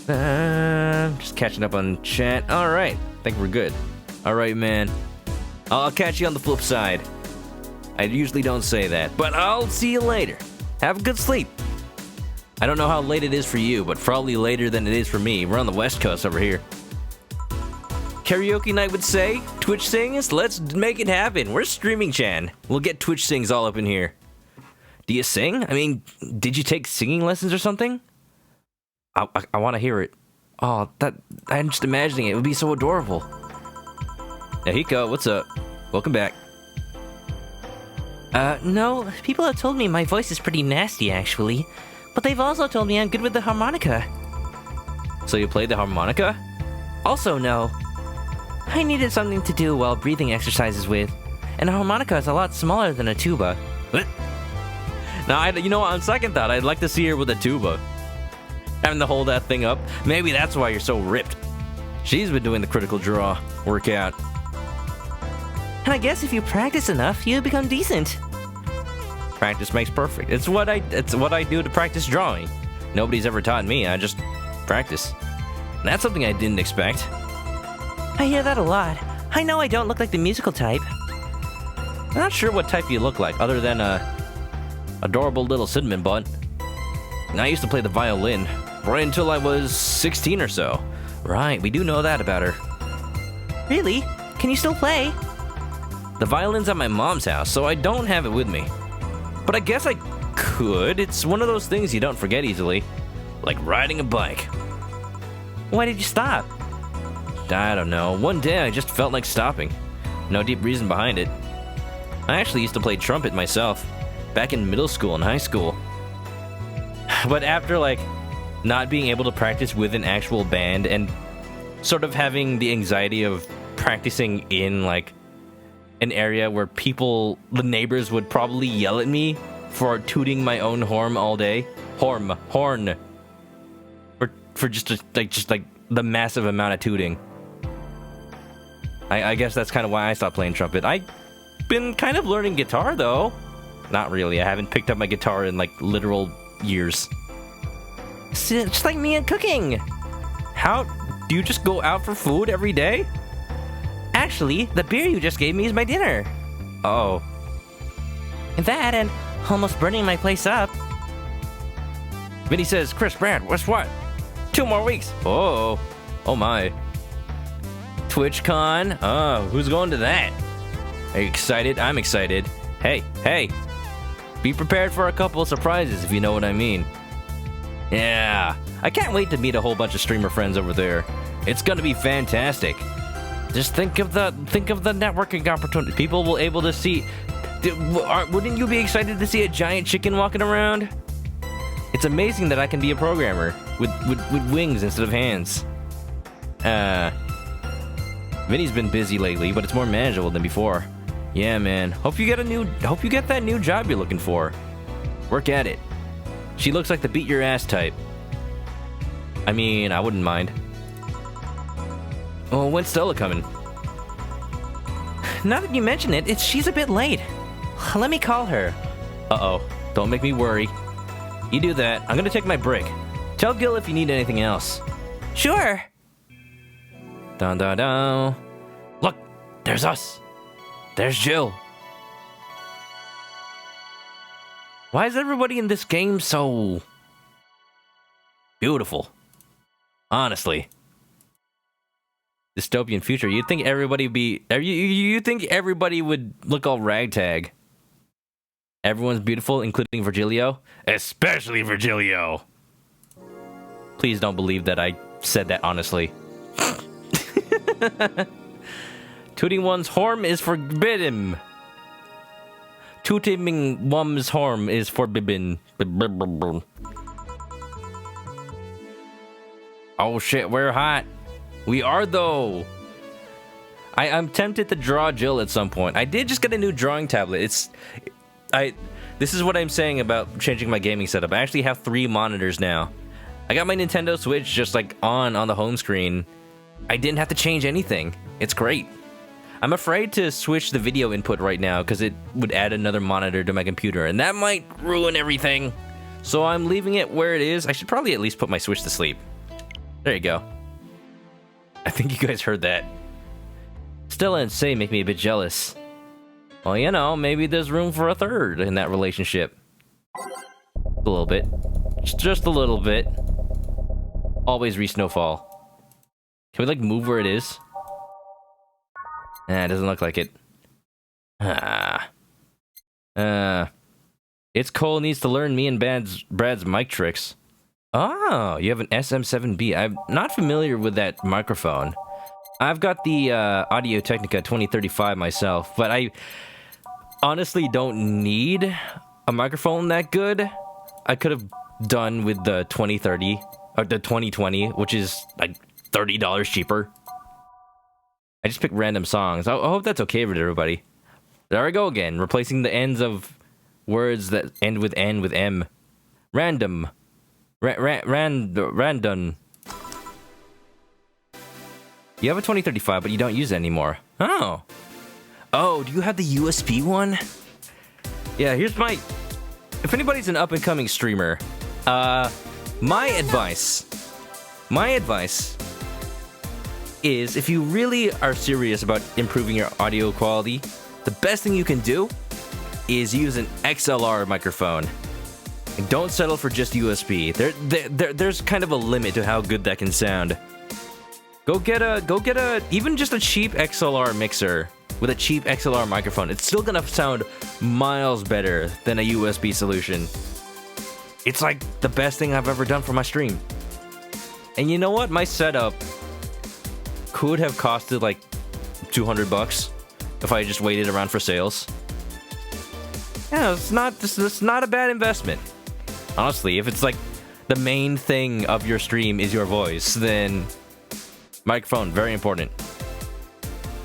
A: Just catching up on chat. Alright. I think we're good. Alright, man. I'll catch you on the flip side. I usually don't say that, but I'll see you later. Have a good sleep. I don't know how late it is for you, but probably later than it is for me. We're on the West Coast over here. Karaoke night would say, Twitch sings, let's make it happen. We're streaming, Chan. We'll get Twitch sings all up in here. Do you sing? I mean, did you take singing lessons or something? I want to hear it. Oh, I'm just imagining it. It would be so adorable. Nahiko, what's up? Welcome back.
B: No, people have told me my voice is pretty nasty, actually. But they've also told me I'm good with the harmonica.
A: So you played the harmonica?
B: Also, no. I needed something to do while breathing exercises with, and a harmonica is a lot smaller than a tuba.
A: What? Now, you know, on second thought, I'd like to see her with a tuba. Having to hold that thing up. Maybe that's why you're so ripped. She's been doing the critical draw workout.
B: And I guess if you practice enough, you become decent.
A: Practice makes perfect. It's what I do to practice drawing. Nobody's ever taught me. I just practice. And that's something I didn't expect.
B: I hear that a lot. I know I don't look like the musical type.
A: I'm not sure what type you look like, other than a adorable little cinnamon bun. And I used to play the violin right until I was 16 or so. Right, we do know that about her.
B: Really? Can you still play?
A: The violin's at my mom's house, so I don't have it with me. But I guess I could. It's one of those things you don't forget easily. Like riding a bike.
B: Why did you stop?
A: I don't know. One day I just felt like stopping. No deep reason behind it. I actually used to play trumpet myself, back in middle school and high school. But after, like, not being able to practice with an actual band and sort of having the anxiety of practicing in, like, an area where the neighbors would probably yell at me for tooting my own horn all day. Horn. For just the massive amount of tooting. I guess that's kind of why I stopped playing trumpet. I've been kind of learning guitar, though. Not really. I haven't picked up my guitar in, like, literal years.
B: It's just like me and cooking.
A: How? Do you just go out for food every day?
B: Actually, the beer you just gave me is my dinner.
A: Oh.
B: That and almost burning my place up.
A: Vinny says, Chris, Brad, what's what? 2 more weeks. Oh my. TwitchCon? Oh, who's going to that? Are you excited? I'm excited. Hey. Be prepared for a couple of surprises, if you know what I mean. Yeah. I can't wait to meet a whole bunch of streamer friends over there. It's gonna be fantastic. Just think of the networking opportunity. People will able to see. Wouldn't you be excited to see a giant chicken walking around? It's amazing that I can be a programmer with wings instead of hands. Vinny's been busy lately, but it's more manageable than before. Yeah, man. Hope you get that new job you're looking for. Work at it. She looks like the beat your ass type. I mean, I wouldn't mind. Oh, when's Stella coming?
B: Now that you mention it, she's a bit late. Let me call her.
A: Uh-oh. Don't make me worry. You do that. I'm gonna take my break. Tell Gil if you need anything else.
B: Sure.
A: Dun dun dun. Look, there's us. There's Jill. Why is everybody in this game so beautiful? Honestly. Dystopian future. You'd think everybody you think everybody would look all ragtag. Everyone's beautiful, including Virgilio. Especially Virgilio. Please don't believe that I said that honestly. Tooting one's horn is forbidden. Tooting one's horn is forbidden. Oh shit, we're hot. We are though. I'm tempted to draw Jill at some point. I did just get a new drawing tablet. This is what I'm saying about changing my gaming setup. I actually have 3 monitors now. I got my Nintendo Switch just like on the home screen. I didn't have to change anything. It's great. I'm afraid to switch the video input right now because it would add another monitor to my computer and that might ruin everything. So I'm leaving it where it is. I should probably at least put my Switch to sleep. There you go. I think you guys heard that. Stella and Say make me a bit jealous. Well, you know, maybe there's room for a third in that relationship. A little bit. Just a little bit. Always re-snowfall. Can we, like, move where it is? It doesn't look like it. It's Cole needs to learn me and Brad's mic tricks. Oh, you have an SM7B. I'm not familiar with that microphone. I've got the Audio-Technica 2035 myself, but I honestly don't need a microphone that good. I could have done with the 2030 or the 2020, which is like $30 cheaper. I just picked random songs. I hope that's okay with everybody. There I go again, replacing the ends of words that end with N with M. Random. Random. You have a 2035, but you don't use it anymore. Oh. Oh, do you have the USB one? Yeah, here's my... If anybody's an up-and-coming streamer, my advice is if you really are serious about improving your audio quality, the best thing you can do is use an XLR microphone. And don't settle for just USB. There's kind of a limit to how good that can sound. Go get a even just a cheap XLR mixer with a cheap XLR microphone. It's still gonna sound miles better than a USB solution. It's like the best thing I've ever done for my stream. And you know what? My setup could have costed like $200 if I just waited around for sales. Yeah, it's not a bad investment. Honestly, if it's like the main thing of your stream is your voice, then microphone, very important.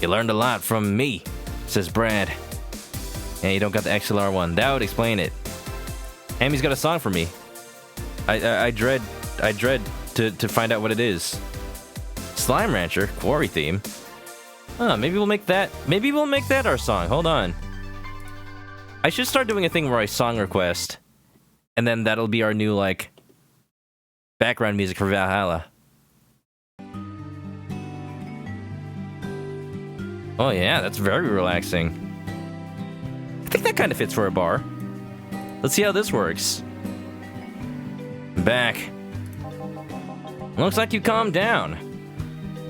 A: You learned a lot from me, says Brad. And you don't got the XLR one. That would explain it. Amy's got a song for me. I dread to find out what it is. Slime Rancher, Quarry theme. Oh, maybe we'll make that our song. Hold on. I should start doing a thing where I song request, and then that'll be our new, like, background music for Valhalla. Oh yeah, that's very relaxing. I think that kind of fits for a bar. Let's see how this works. I'm back. Looks like you calmed down.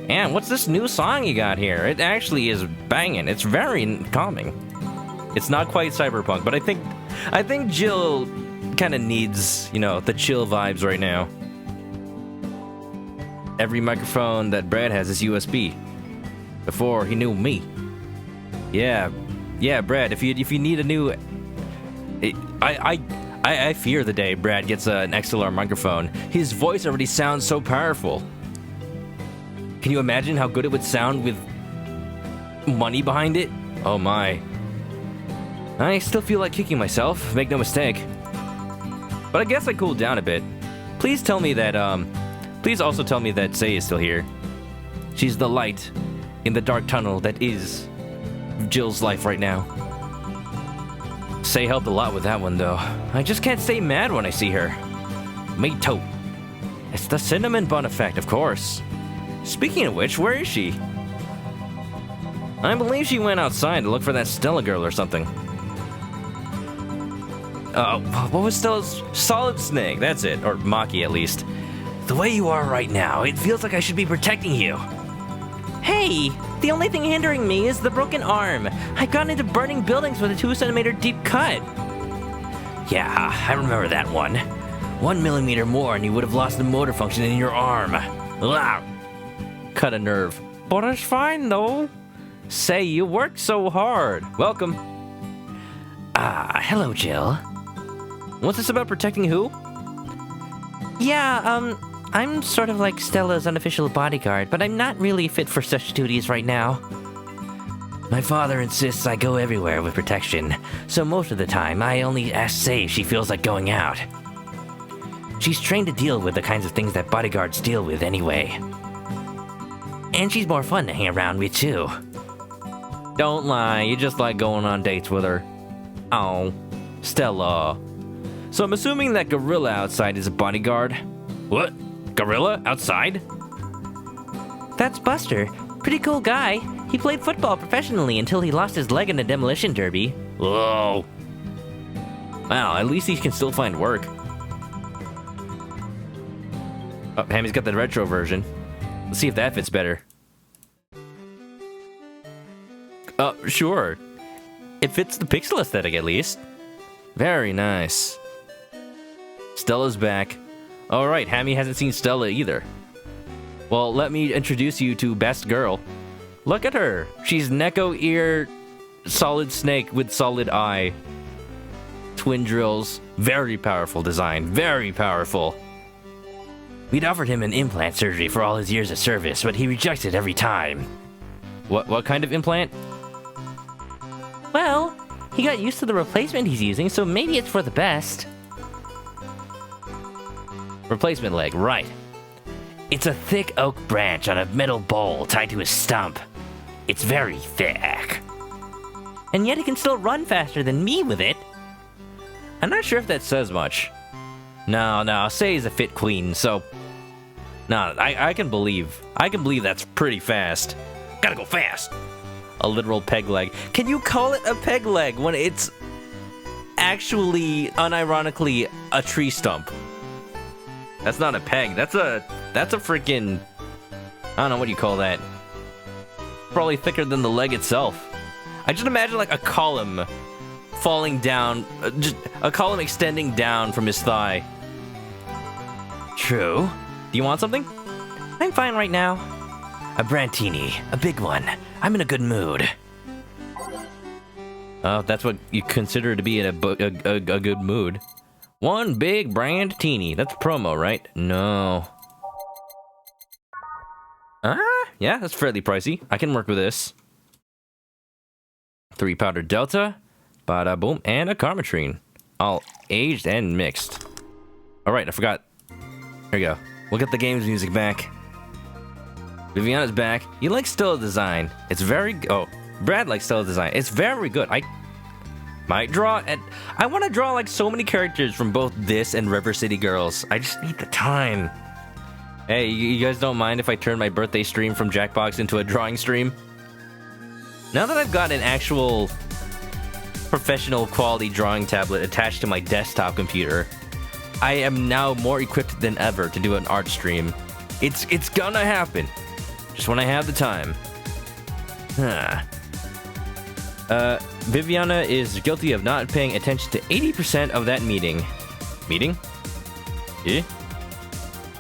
A: And what's this new song you got here? It actually is banging. It's very calming. It's not quite cyberpunk, but I think Jill kind of needs, you know, the chill vibes right now. Every microphone that Brad has is USB. Before he knew me. Yeah, Brad. If you need a new, I fear the day Brad gets an XLR microphone. His voice already sounds so powerful. Can you imagine how good it would sound with money behind it? Oh my. I still feel like kicking myself. Make no mistake. But I guess I cooled down a bit. Please tell me that Please also tell me that Say is still here. She's the light in the dark tunnel that is Jill's life right now. Say helped a lot with that one, though. I just can't stay mad when I see her. Me too. It's the cinnamon bun effect, of course. Speaking of which, where is she? I believe she went outside to look for that Stella girl or something. What was Stella's? Solid Snake, that's it. Or Maki, at least. The way you are right now, it feels like I should be protecting you.
B: Hey, the only thing hindering me is the broken arm. I've gone into burning buildings with a 2-centimeter deep cut.
A: Yeah, I remember that one. 1 millimeter more and you would have lost the motor function in your arm. Ugh. Cut a nerve. But it's fine, though. Say, you worked so hard. Welcome.
B: Hello, Jill.
A: What's this about protecting who?
B: Yeah, I'm sort of like Stella's unofficial bodyguard, but I'm not really fit for such duties right now. My father insists I go everywhere with protection, so most of the time I only ask Say if she feels like going out. She's trained to deal with the kinds of things that bodyguards deal with anyway. And she's more fun to hang around with, too.
A: Don't lie, you just like going on dates with her. Oh, Stella. So I'm assuming that gorilla outside is a bodyguard? What? Gorilla outside?
B: That's Buster. Pretty cool guy. He played football professionally until he lost his leg in a demolition derby.
A: Whoa. Wow, at least he can still find work. Oh, Hammy's got the retro version. Let's see if that fits better. Sure. It fits the pixel aesthetic, at least. Very nice. Stella's back. Alright, Hammy hasn't seen Stella either. Well, let me introduce you to Best Girl. Look at her. She's Neko ear, solid snake with solid eye. Twin drills. Very powerful design. Very powerful.
B: We'd offered him an implant surgery for all his years of service, but he rejected every time.
A: What kind of implant?
B: Well, he got used to the replacement he's using, so maybe it's for the best.
A: Replacement leg, right.
B: It's a thick oak branch on a metal bowl tied to his stump. It's very thick. And yet he can still run faster than me with it.
A: I'm not sure if that says much. No, Say's a fit queen, so... No, I can believe that's pretty fast. Gotta go fast! A literal peg leg. Can you call it a peg leg when it's actually, unironically, a tree stump? That's not a peg, that's a freaking... I don't know, what do you call that? Probably thicker than the leg itself. I just imagine like a column falling down, just a column extending down from his thigh.
B: True.
A: Do you want something?
B: I'm fine right now. A Brantini, a big one. I'm in a good mood.
A: That's what you consider to be in a good mood. One big Brantini. That's promo, right? No. Yeah, that's fairly pricey. I can work with this. 3 powder Delta, bada boom, and a Karmatrine. All aged and mixed. Alright, I forgot. There you go. We'll get the game's music back. Viviana's back. You like Stella design. It's very... Oh, Brad likes Stella design. It's very good. I might draw... And I want to draw like so many characters from both this and River City Girls. I just need the time. Hey, you guys don't mind if I turn my birthday stream from Jackbox into a drawing stream? Now that I've got an actual professional quality drawing tablet attached to my desktop computer, I am now more equipped than ever to do an art stream. It's gonna happen. Just when I have the time. Viviana is guilty of not paying attention to 80% of that meeting. Meeting? Yeah?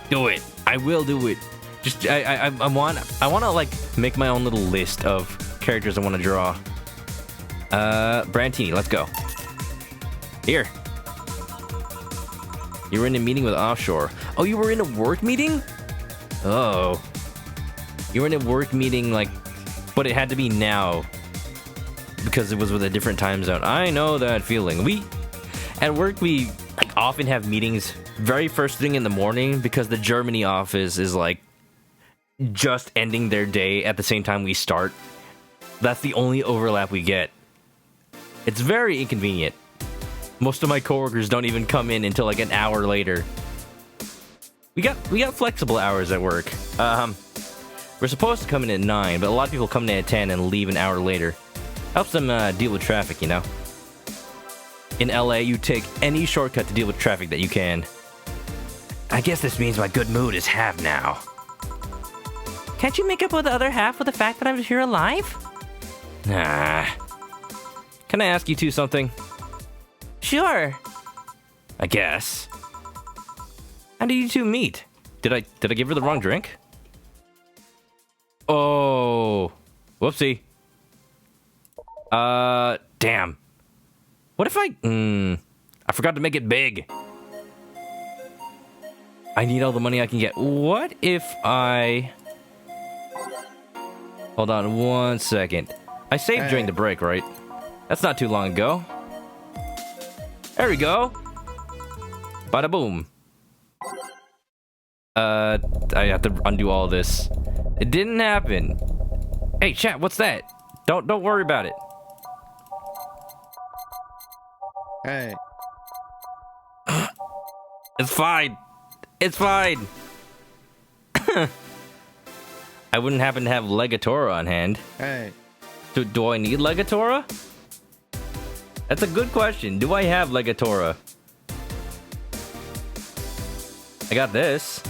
A: Do it. I will do it. Just I want to like make my own little list of characters I want to draw. Brantini, let's go. Here. You were in a meeting with Offshore. Oh, you were in a work meeting? Oh. You were in a work meeting, like, but it had to be now. Because it was with a different time zone. I know that feeling. At work, we like, often have meetings very first thing in the morning because the Germany office is, like, just ending their day at the same time we start. That's the only overlap we get. It's very inconvenient. Most of my coworkers don't even come in until like an hour later. We got flexible hours at work. We're supposed to come in at 9, but a lot of people come in at 10 and leave an hour later. Helps them deal with traffic, you know? In LA, you take any shortcut to deal with traffic that you can.
B: I guess this means my good mood is half now. Can't you make up with the other half with the fact that I'm here alive?
A: Nah. Can I ask you two something?
B: Sure.
A: I guess. How did you two meet? Did I give her the wrong drink? Oh. Whoopsie. Damn. What if I forgot to make it big. I need all the money I can get. What if I... Hold on 1 second. I saved during the break, right? That's not too long ago. There we go. Bada boom. I have to undo all this. It didn't happen. Hey, chat, what's that? Don't worry about it.
C: Hey.
A: It's fine. It's fine. I wouldn't happen to have Legatora on hand.
C: Hey.
A: Do I need Legatora? That's a good question. Do I have Legatora? I got this.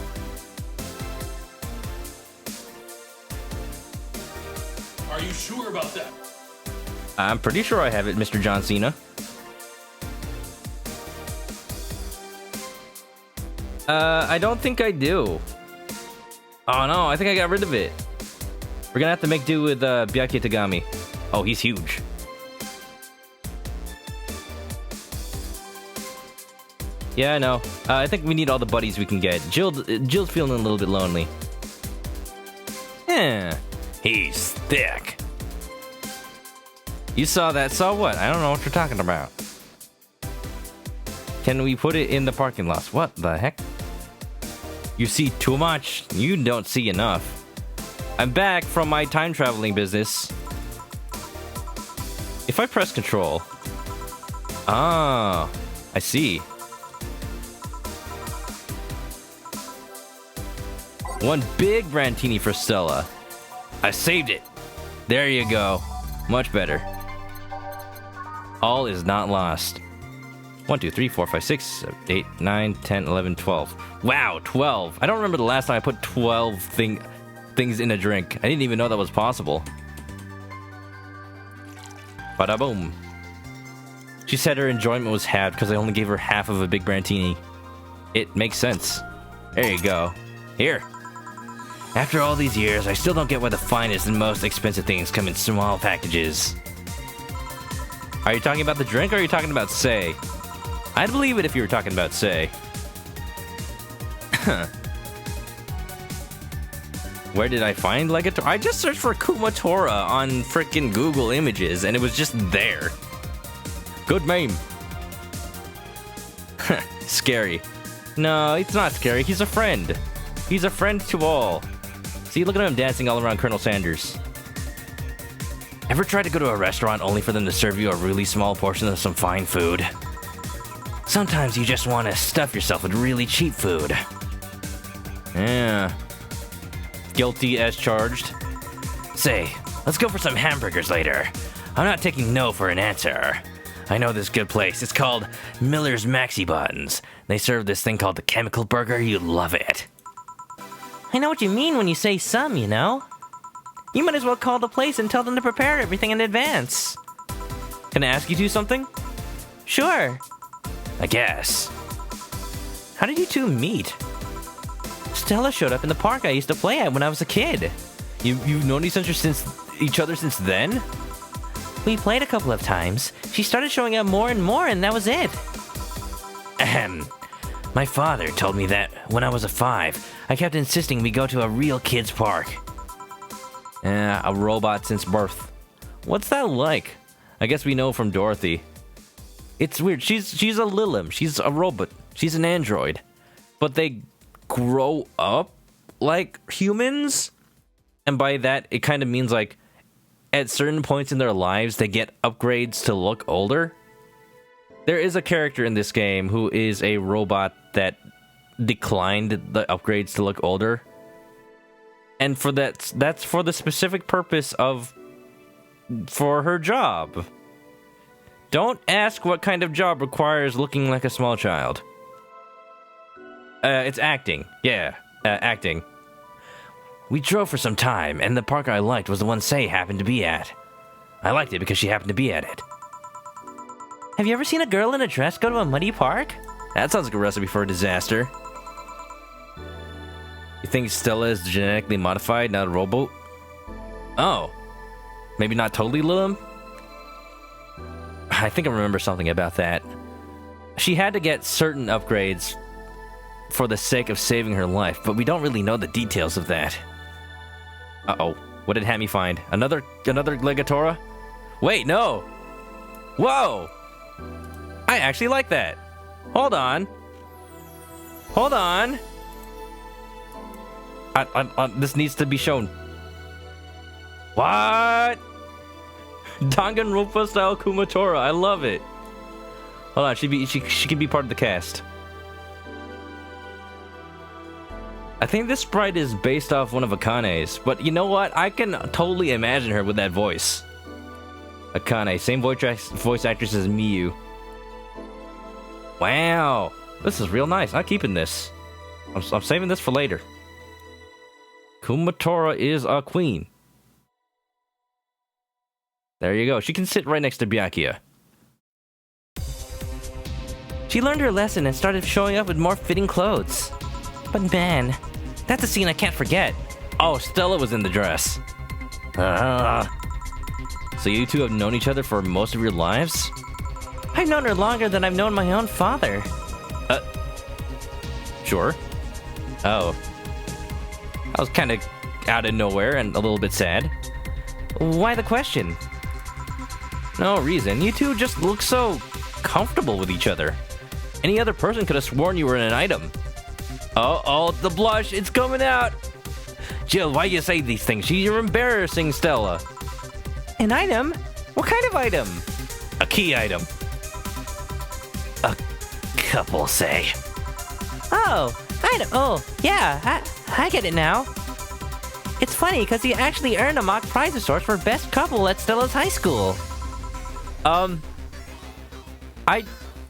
D: Are you sure about that?
A: I'm pretty sure I have it, Mr. John Cena. I don't think I do. Oh no, I think I got rid of it. We're gonna have to make do with Byakuya Tagami. Oh, he's huge. Yeah, I know. I think we need all the buddies we can get. Jill's feeling a little bit lonely. Yeah, he's thick. You saw that? Saw what? I don't know what you're talking about. Can we put it in the parking lot? What the heck? You see too much. You don't see enough. I'm back from my time traveling business. If I press control. Ah, I see. One big Brantini for Stella. I saved it. There you go. Much better. All is not lost. 1, 2, 3, 4, 5, 6, 7, 8, 9, 10, 11, 12. Wow, 12. I don't remember the last time I put 12 things in a drink. I didn't even know that was possible. Bada boom. She said her enjoyment was halved because I only gave her half of a big Brantini. It makes sense. There you go. Here. After all these years, I still don't get why the finest and most expensive things come in small packages. Are you talking about the drink or are you talking about Sei? I'd believe it if you were talking about Sei. Where did I find Legatora? I just searched for Kumatora on frickin' Google Images and it was just there. Good meme. Scary. No, it's not scary. He's a friend. He's a friend to all. See, look at him dancing all around Colonel Sanders. Ever tried to go to a restaurant only for them to serve you a really small portion of some fine food? Sometimes you just want to stuff yourself with really cheap food. Yeah. Guilty as charged. Say, let's go for some hamburgers later. I'm not taking no for an answer. I know this good place. It's called Miller's Maxi Buns. They serve this thing called the Chemical Burger. You'd love it.
B: I know what you mean when you say some, you know? You might as well call the place and tell them to prepare everything in advance.
A: Can I ask you two something?
B: Sure.
A: I guess.
B: How did you two meet? Stella showed up in the park I used to play at when I was a kid.
A: You've known each other since then?
B: We played a couple of times. She started showing up more and more, and that was it.
A: Ahem. My father told me that when I was a 5, I kept insisting we go to a real kids' park. A robot since birth. What's that like? I guess we know from Dorothy. It's weird. She's a Lilim. She's a robot. She's an android. But they grow up like humans? And by that, it kind of means like at certain points in their lives, they get upgrades to look older. There is a character in this game who is a robot that declined the upgrades to look older. And for that's for the specific purpose of for her job. Don't ask what kind of job requires looking like a small child. It's acting. Yeah, acting. We drove for some time, and the park I liked was the one Sei happened to be at. I liked it because she happened to be at it.
B: Have you ever seen a girl in a dress go to a muddy park?
A: That sounds like a recipe for a disaster. You think Stella is genetically modified, not a robot? Oh. Maybe not totally Lilim? I think I remember something about that. She had to get certain upgrades for the sake of saving her life, but we don't really know the details of that. Uh-oh. What did Hammy find? Another Legatora? Wait, no! Whoa! I actually like that. Hold on. Hold on. This needs to be shown. What? Danganronpa style Kumatora. I love it. Hold on. She could be part of the cast. I think this sprite is based off one of Akane's, but you know what? I can totally imagine her with that voice. Akane, same voice actress as Miyu. Wow, this is real nice. I'm keeping this. I'm saving this for later. Kumatora is a queen. There you go. She can sit right next to Byakuya.
B: She learned her lesson and started showing up with more fitting clothes. But man, that's a scene I can't forget.
A: Oh, Stella was in the dress. So you two have known each other for most of your lives?
B: I've known her longer than I've known my own father.
A: Sure. Oh. I was kind of out of nowhere and a little bit sad.
B: Why the question?
A: No reason. You two just look so comfortable with each other. Any other person could have sworn you were an item. Oh, the blush. It's coming out. Jill, why you say these things? You're embarrassing Stella.
B: An item? What kind of item?
A: A key item.
B: A couple say. Oh, item. Oh, yeah, I get it now. It's funny because he actually earned a mock prize of sorts for best couple at Stella's high school.
A: I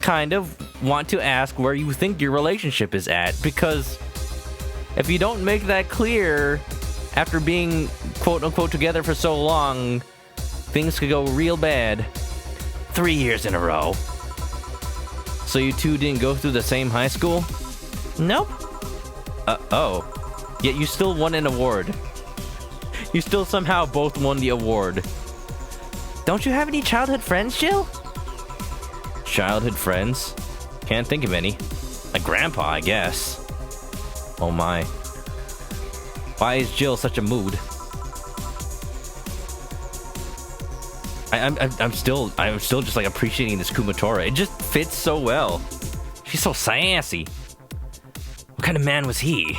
A: kind of want to ask where you think your relationship is at, because if you don't make that clear after being quote-unquote together for so long, things could go real bad.
B: 3 years in a row.
A: So you two didn't go through the same high school?
B: Nope.
A: Oh. Yet you still won an award. You still somehow both won the award.
B: Don't you have any childhood friends, Jill?
A: Childhood friends? Can't think of any. My grandpa, I guess. Oh my. Why is Jill such a mood? I'm still just like appreciating this Kumatora. It just fits so well. She's so sassy. What kind of man was he?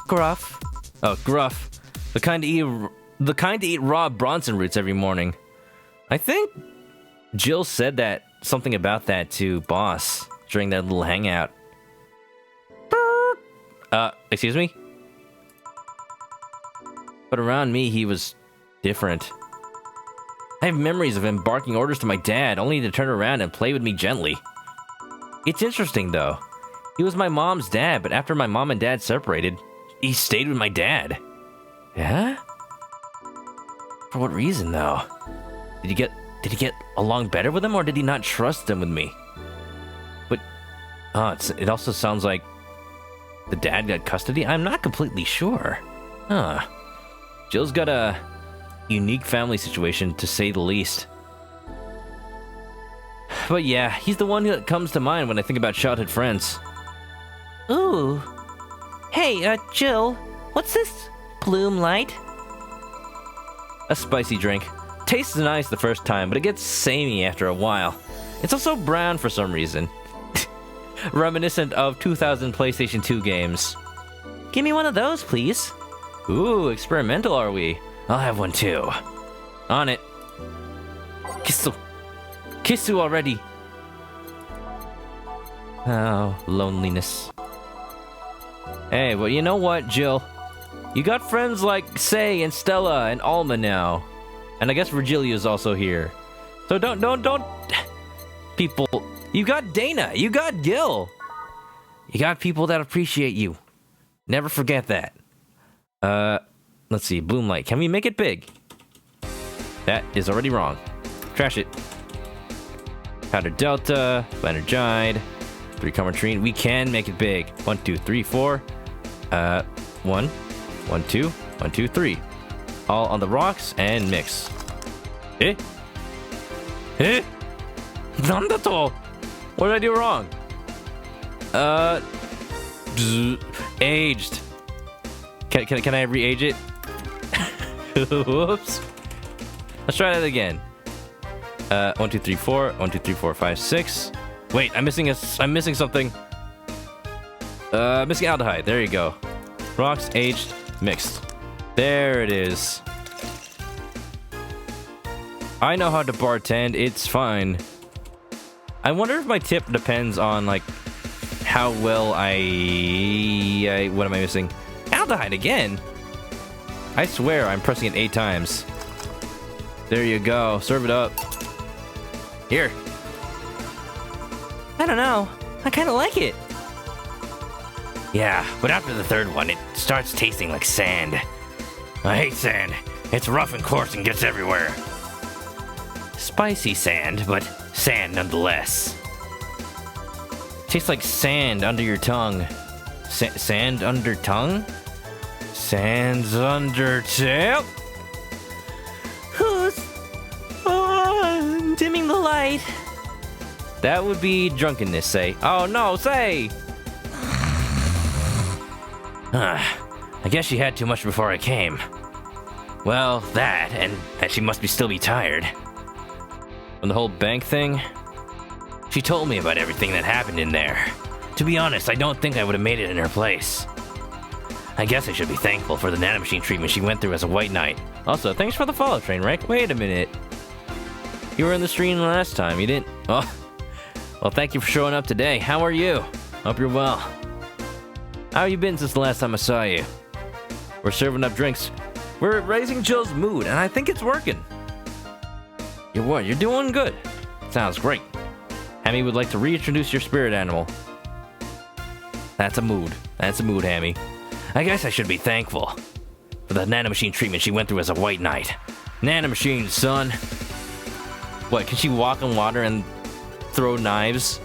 B: Gruff.
A: Oh, gruff. The kind to eat raw Bronson roots every morning. I think Jill said something about that to Boss during that little hangout. Excuse me? But around me, he was different. I have memories of him barking orders to my dad, only to turn around and play with me gently. It's interesting, though. He was my mom's dad, but after my mom and dad separated, he stayed with my dad. Yeah? For what reason, though? Did he get along better with him, or did he not trust him with me? But, it also sounds like the dad got custody? I'm not completely sure. Huh. Jill's got a unique family situation, to say the least. But yeah, he's the one that comes to mind when I think about childhood friends.
B: Ooh. Hey, Jill, what's this Bloom Light?
A: A spicy drink. Tastes nice the first time, but it gets samey after a while. It's also brown for some reason. Reminiscent of 2000 PlayStation 2 games.
B: Give me one of those, please.
A: Ooh, experimental are we? I'll have one too. On it. Kissu already. Oh, loneliness. Hey, well, you know what, Jill? You got friends like Say and Stella and Alma now. And I guess Virgilia's also here. So don't... People... You got Dana. You got Gil. You got people that appreciate you. Never forget that. Let's see. Bloom Light. Can we make it big? That is already wrong. Trash it. Powder Delta. Energide. 3 Comertrine. We can make it big. 1, 2, 3, 4. 1. 1, 2. 1, 2, 3. All on the rocks and mix. Eh? Eh? Nandato? What did I do wrong? Aged. Can I re-age it? Whoops. Let's try that again. 1, 2, 3, 4. 1, 2, 3, 4, 5, 6. Wait, I'm missing something. Missing aldehyde. There you go. Rocks, aged, mixed. There it is. I know how to bartend. It's fine. I wonder if my tip depends on, like, how well what am I missing? Aldehyde again? I swear I'm pressing it 8 times. There you go. Serve it up. Here.
B: I don't know. I kind of like it.
A: Yeah, but after the third one, it starts tasting like sand. I hate sand. It's rough and coarse and gets everywhere. Spicy sand, but sand nonetheless. Tastes like sand under your tongue. Sand under tongue? Sands under tail?
B: Who's dimming the light?
A: That would be drunkenness, say. Oh no, say! I guess she had too much before I came. Well, that, and that she must still be tired. From the whole bank thing, she told me about everything that happened in there. To be honest, I don't think I would have made it in her place. I guess I should be thankful for the nanomachine treatment she went through as a white knight. Also, thanks for the follow, Trainwreck. Wait a minute. You were in the stream last time, you didn't... Oh. Well, thank you for showing up today. How are you? Hope you're well. How have you been since the last time I saw you? We're serving up drinks. We're raising Jill's mood, and I think it's working. You're what? You're doing good. Sounds great. Hammy would like to reintroduce your spirit animal. That's a mood. That's a mood, Hammy. I guess I should be thankful for the nanomachine treatment she went through as a white knight. Nanomachine, son. What, can she walk on water and throw knives?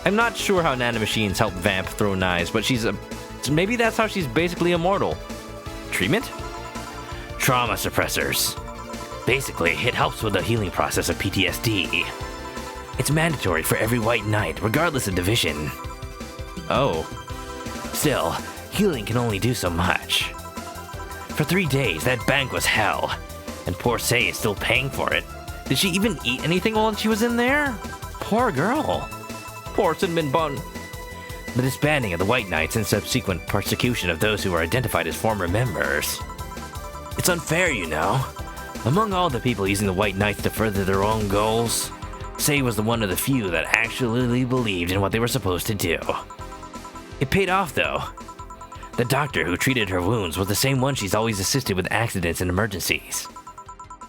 A: I'm not sure how nanomachines help Vamp throw knives, but maybe that's how she's basically immortal. Treatment? Trauma suppressors. Basically, it helps with the healing process of PTSD. It's mandatory for every white knight, regardless of division. Oh. Still, healing can only do so much. For 3 days, that bank was hell, and poor Sei is still paying for it. Did she even eat anything while she was in there? Poor girl. Poor cinnamon bun. The disbanding of the White Knights and subsequent persecution of those who were identified as former members. It's unfair, you know. Among all the people using the White Knights to further their own goals, Sei was the one of the few that actually believed in what they were supposed to do. It paid off, though. The doctor who treated her wounds was the same one she's always assisted with accidents and emergencies.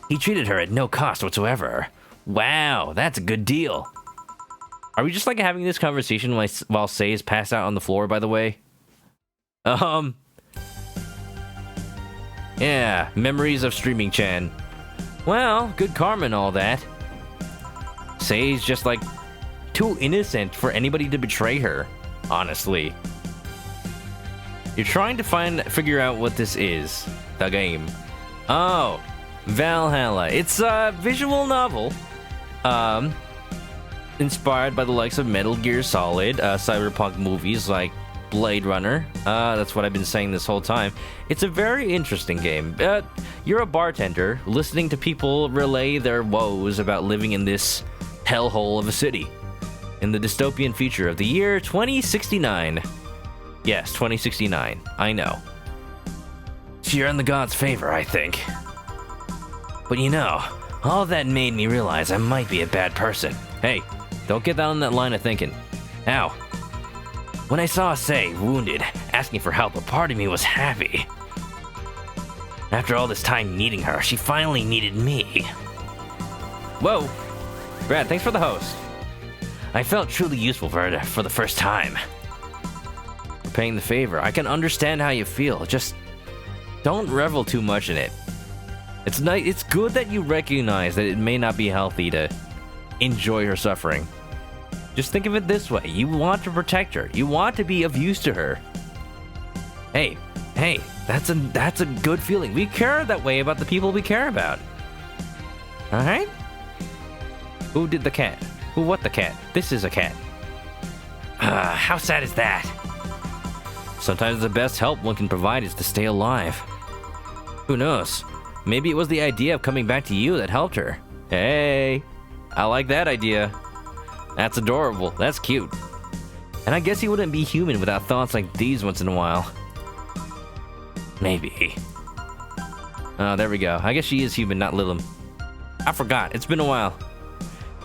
A: He treated her at no cost whatsoever. Wow, that's a good deal. Are we just like having this conversation while Sei is passed out on the floor, by the way? Yeah, memories of streaming Chan. Well, good karma and all that. Sei's just like too innocent for anybody to betray her, honestly. You're trying to figure out what this is, the game. Oh, Valhalla. It's a visual novel, inspired by the likes of Metal Gear Solid, cyberpunk movies like Blade Runner. That's what I've been saying this whole time. It's a very interesting game. You're a bartender listening to people relay their woes about living in this hellhole of a city in the dystopian future of the year 2069. Yes, 2069. I know. So you're in the gods' favor, I think. But you know, all that made me realize I might be a bad person. Hey, don't get down that line of thinking. Ow. When I saw Sei wounded, asking for help, a part of me was happy. After all this time needing her, she finally needed me. Whoa. Brad, thanks for the host. I felt truly useful for her for the first time. For paying the favor, I can understand how you feel. Just don't revel too much in it. It's good that you recognize that it may not be healthy to enjoy her suffering. Just think of it this way. You want to protect her. You want to be of use to her. Hey, that's a good feeling. We care that way about the people we care about. Alright? Who did the cat? Who what the cat? This is a cat. How sad is that? Sometimes the best help one can provide is to stay alive. Who knows? Maybe it was the idea of coming back to you that helped her. Hey, I like that idea. That's adorable. That's cute. And I guess he wouldn't be human without thoughts like these once in a while. Maybe. Oh, there we go. I guess she is human, not Lilim. I forgot. It's been a while.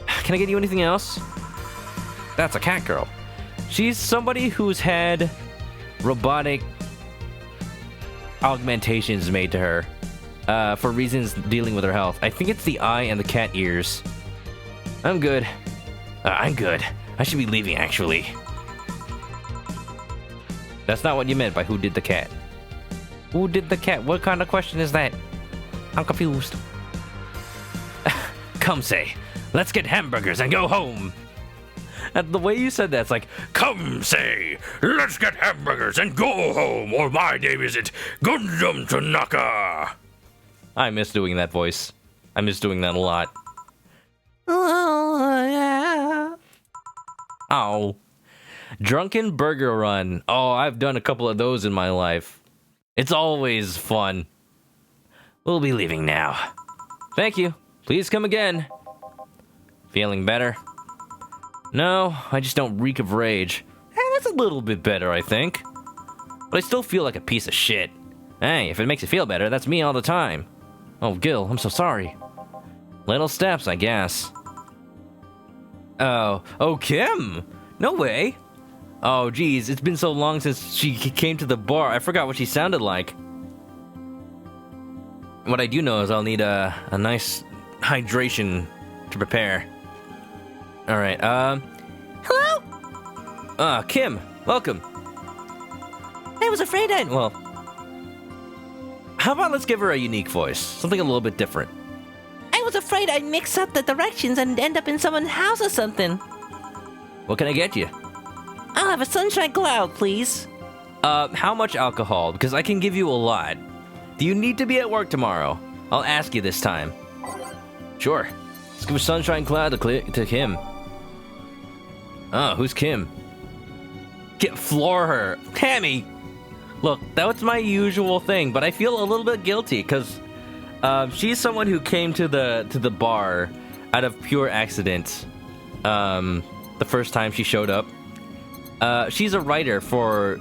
A: Can I get you anything else? That's a cat girl. She's somebody who's had robotic augmentations made to her for reasons dealing with her health. I think it's the eye and the cat ears. I'm good. I'm good. I should be leaving, actually. That's not what you meant by who did the cat. Who did the cat? What kind of question is that? I'm confused. Come say, let's get hamburgers and go home. The way you said that, it's like, come say, let's get hamburgers and go home, or my name isn't Gundam Tanaka. I miss doing that voice. I miss doing that a lot.
B: Oh, yeah.
A: Oh. Drunken Burger Run. Oh, I've done a couple of those in my life. It's always fun. We'll be leaving now. Thank you. Please come again. Feeling better? No, I just don't reek of rage. That's a little bit better, I think. But I still feel like a piece of shit. Hey, if it makes you feel better, that's me all the time. Oh, Gil, I'm so sorry. Little steps, I guess. Oh, Kim? No way. Oh, geez, it's been so long since she came to the bar. I forgot what she sounded like. What I do know is I'll need a nice hydration to prepare. All right,
B: Hello?
A: Kim, welcome.
B: I was afraid
A: Well, how about let's give her a unique voice? Something a little bit different.
B: I was afraid I'd mix up the directions and end up in someone's house or something.
A: What can I get you?
B: I'll have a sunshine cloud, please.
A: How much alcohol? Because I can give you a lot. Do you need to be at work tomorrow? I'll ask you this time. Sure. Let's give a sunshine cloud to Kim. Oh, who's Kim? Floor her. Tammy! Look, that's my usual thing, but I feel a little bit guilty, because she's someone who came to the bar out of pure accident the first time she showed up. She's a writer for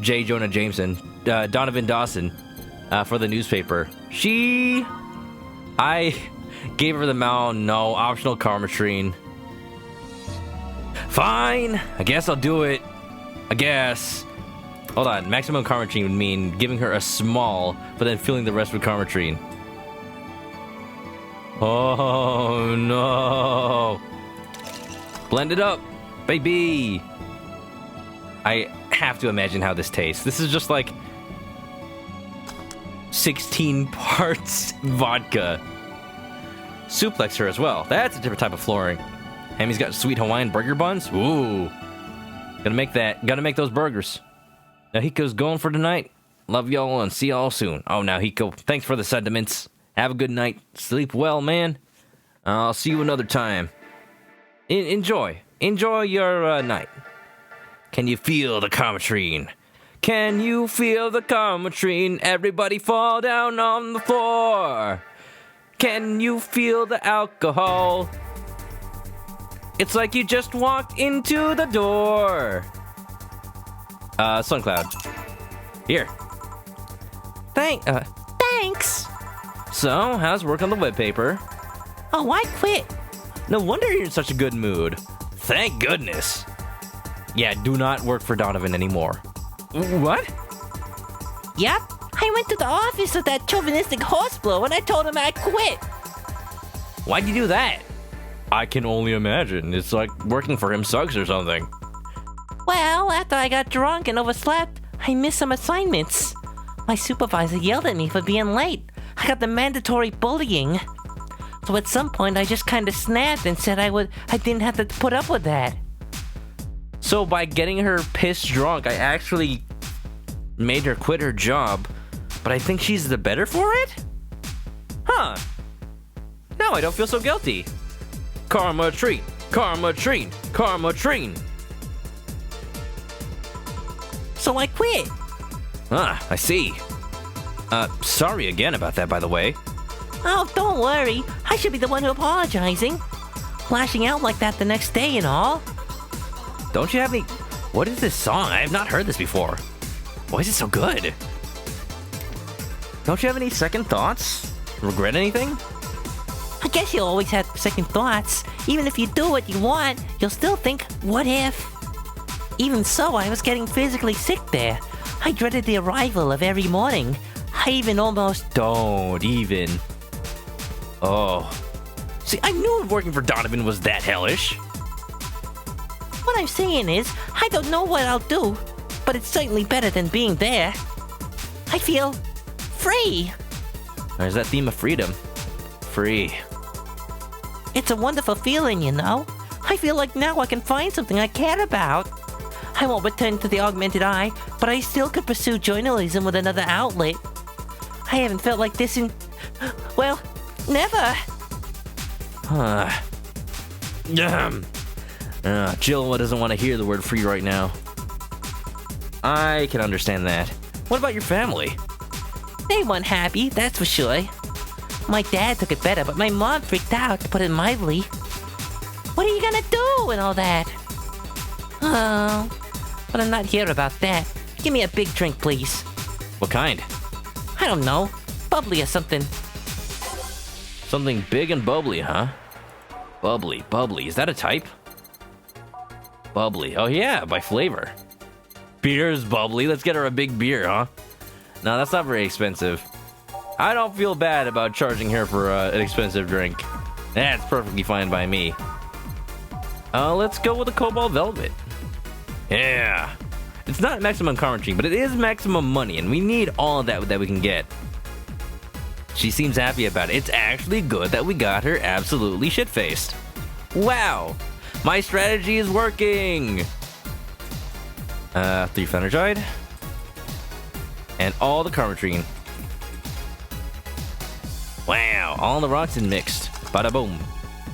A: J. Jonah Jameson, Donovan Dawson, for the newspaper. I gave her the no optional Karmatrine. Fine, I guess I'll do it. I guess. Hold on, maximum Karmatrine would mean giving her a small, but then filling the rest with Karmatrine. Oh no. Blend it up, baby. I have to imagine how this tastes. This is just like 16 parts vodka. Suplex her as well. That's a different type of flooring. Hammy's got sweet Hawaiian burger buns. Ooh. Gotta make those burgers. Now Hiko's going for tonight. Love y'all and see y'all soon. Oh, now Hiko, thanks for the sentiments. Have a good night. Sleep well, man. I'll see you another time. Enjoy your night. Can you feel the Karmatrine? Can you feel the Karmatrine? Everybody fall down on the floor. Can you feel the alcohol? It's like you just walked into the door. SunCloud. Here.
B: Thanks.
A: So, how's work on the webpaper?
B: Oh, I quit.
A: No wonder you're in such a good mood. Thank goodness. Yeah, do not work for Donovan anymore. What?
B: Yep. I went to the office of that chauvinistic horseblow and I told him I quit.
A: Why'd you do that? I can only imagine. It's like working for him sucks or something.
B: Well, after I got drunk and overslept, I missed some assignments. My supervisor yelled at me for being late. I got the mandatory bullying. So at some point, I just kind of snapped and said I didn't have to put up with that.
A: So by getting her pissed drunk, I actually made her quit her job, but I think she's the better for it? Huh. Now I don't feel so guilty. Karmatrine, Karmatrine, Karmatrine.
B: So I quit.
A: Ah, I see. Sorry again about that, by the way.
B: Oh, don't worry. I should be the one who apologizing. Lashing out like that the next day and all.
A: Don't you have any... What is this song? I have not heard this before. Why is it so good? Don't you have any second thoughts? Regret anything?
B: I guess you'll always have second thoughts. Even if you do what you want, you'll still think, what if? Even so, I was getting physically sick there. I dreaded the arrival of every morning. I even almost...
A: Don't even. Oh. See, I knew working for Donovan was that hellish.
B: What I'm saying is, I don't know what I'll do, but it's certainly better than being there. I feel free.
A: There's that theme of freedom. Free.
B: It's a wonderful feeling, you know. I feel like now I can find something I care about. I won't return to the augmented eye, but I still could pursue journalism with another outlet. I haven't felt like this in... well, never.
A: Jill doesn't want to hear the word free right now. I can understand that. What about your family?
B: They weren't happy, that's for sure. My dad took it better, but my mom freaked out, to put it mildly. What are you gonna do and all that? Oh, but I'm not here about that. Give me a big drink, please.
A: What kind?
B: I don't know. Bubbly or something.
A: Something big and bubbly, huh? Bubbly. Is that a type? Bubbly. Oh yeah, by flavor. Beer's bubbly. Let's get her a big beer, huh? No, that's not very expensive. I don't feel bad about charging her for an expensive drink. That's perfectly fine by me. Let's go with the Cobalt Velvet. Yeah. It's not maximum currency, but it is maximum money, and we need all of that we can get. She seems happy about it. It's actually good that we got her absolutely shit-faced. Wow. My strategy is working. 3 Fenergide. And all the Carmetrine. Wow, all the rocks and mixed. Bada boom.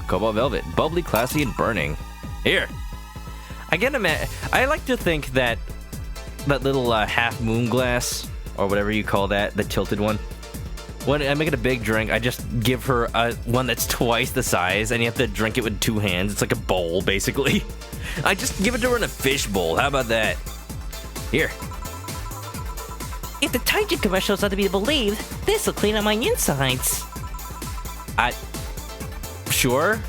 A: Cobalt Velvet. Bubbly, classy, and burning. Here. I like to think that little half moon glass, or whatever you call that, the tilted one. When I make it a big drink, I just give her one that's twice the size, and you have to drink it with 2 hands. It's like a bowl, basically. I just give it to her in a fish bowl. How about that? Here.
B: If the Taijin commercials are to be believed, this will clean up my insides.
A: Sure.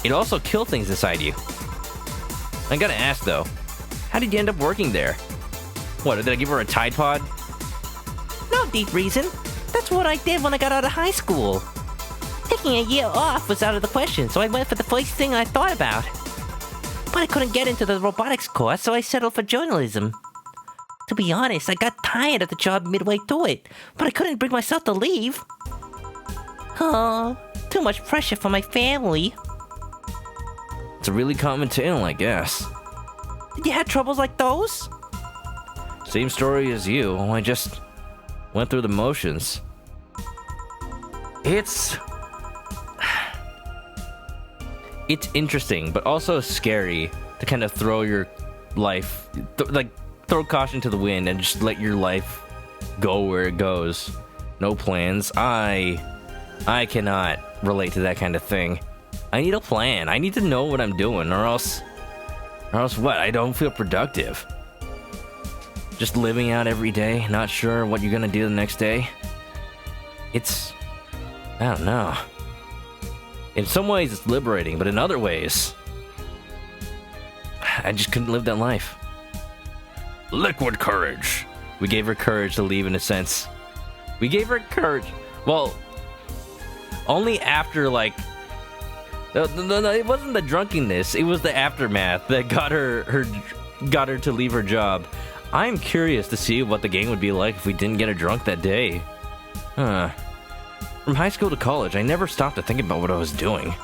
A: It'll also kill things inside you. I gotta ask though, how did you end up working there? What, did I give her a Tide Pod?
B: No deep reason. That's what I did when I got out of high school. Taking a year off was out of the question, so I went for the first thing I thought about. But I couldn't get into the robotics course, so I settled for journalism. To be honest, I got tired of the job midway through it, but I couldn't bring myself to leave. Oh, too much pressure for my family.
A: It's a really common tale, I guess.
B: Did you have troubles like those?
A: Same story as you. I just went through the motions. It's interesting, but also scary to kind of throw your life, throw caution to the wind and just let your life go where it goes. No plans. I cannot relate to that kind of thing. I need a plan. I need to know what I'm doing, or else what? I don't feel productive. Just living out every day, not sure what you're gonna do the next day. I don't know. In some ways it's liberating, but in other ways, I just couldn't live that life. Liquid courage. We gave her courage to leave, in a sense. We gave her courage. Well, only after, like... No, it wasn't the drunkenness. It was the aftermath that got her to leave her job. I'm curious to see what the game would be like if we didn't get her drunk that day. From high school to college, I never stopped to think about what I was doing.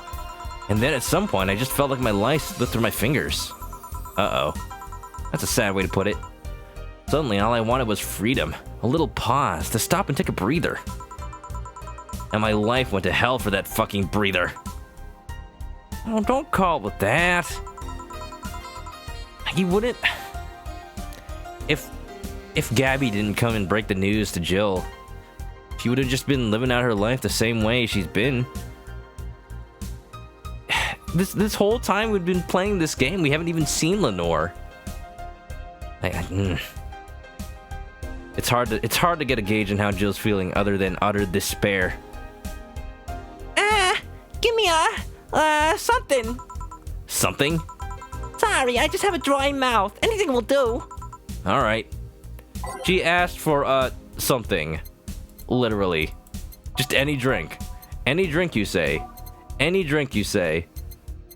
A: And then at some point, I just felt like my life slipped through my fingers. Uh-oh. That's a sad way to put it. Suddenly, all I wanted was freedom. A little pause to stop and take a breather. And my life went to hell for that fucking breather. Oh, don't call it that. He wouldn't... If Gabby didn't come and break the news to Jill, she would have just been living out her life the same way she's been. This whole time we've been playing this game, we haven't even seen Lenore. It's hard to get a gauge on how Jill's feeling other than utter despair.
B: Give me something.
A: Something?
B: Sorry, I just have a dry mouth. Anything will do.
A: Alright. She asked for, something. Literally. Just any drink. Any drink, you say. Any drink, you say.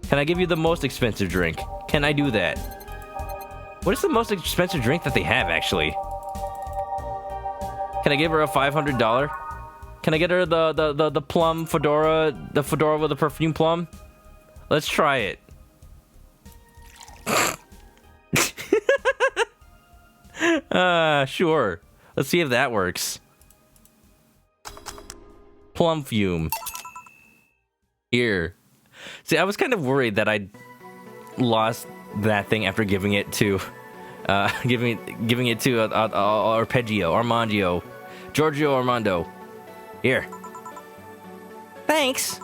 A: Can I give you the most expensive drink? Can I do that? What is the most expensive drink that they have, actually? Can I give her a $500? Can I get her the plum fedora, the fedora with the perfume plum? Let's try it. Sure. Let's see if that works. Plum fume. Here. See, I was kind of worried that I'd lost that thing after giving it to, giving it to Armando, Giorgio Armando. Here.
B: Thanks.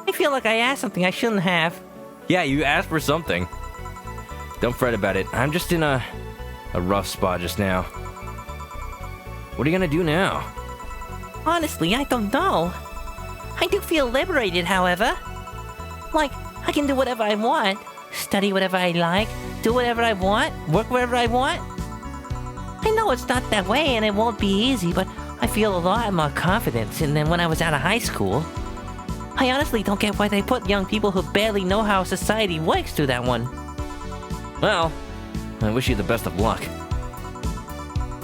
B: I feel like I asked something I shouldn't have.
A: Yeah, you asked for something. Don't fret about it. I'm just in a rough spot just now. What are you gonna do now?
B: Honestly, I don't know. I do feel liberated, however. Like, I can do whatever I want, study whatever I like, do whatever I want, work wherever I want. I know it's not that way and it won't be easy, but I feel a lot more confident than when I was out of high school. I honestly don't get why they put young people who barely know how society works through that one.
A: Well, I wish you the best of luck.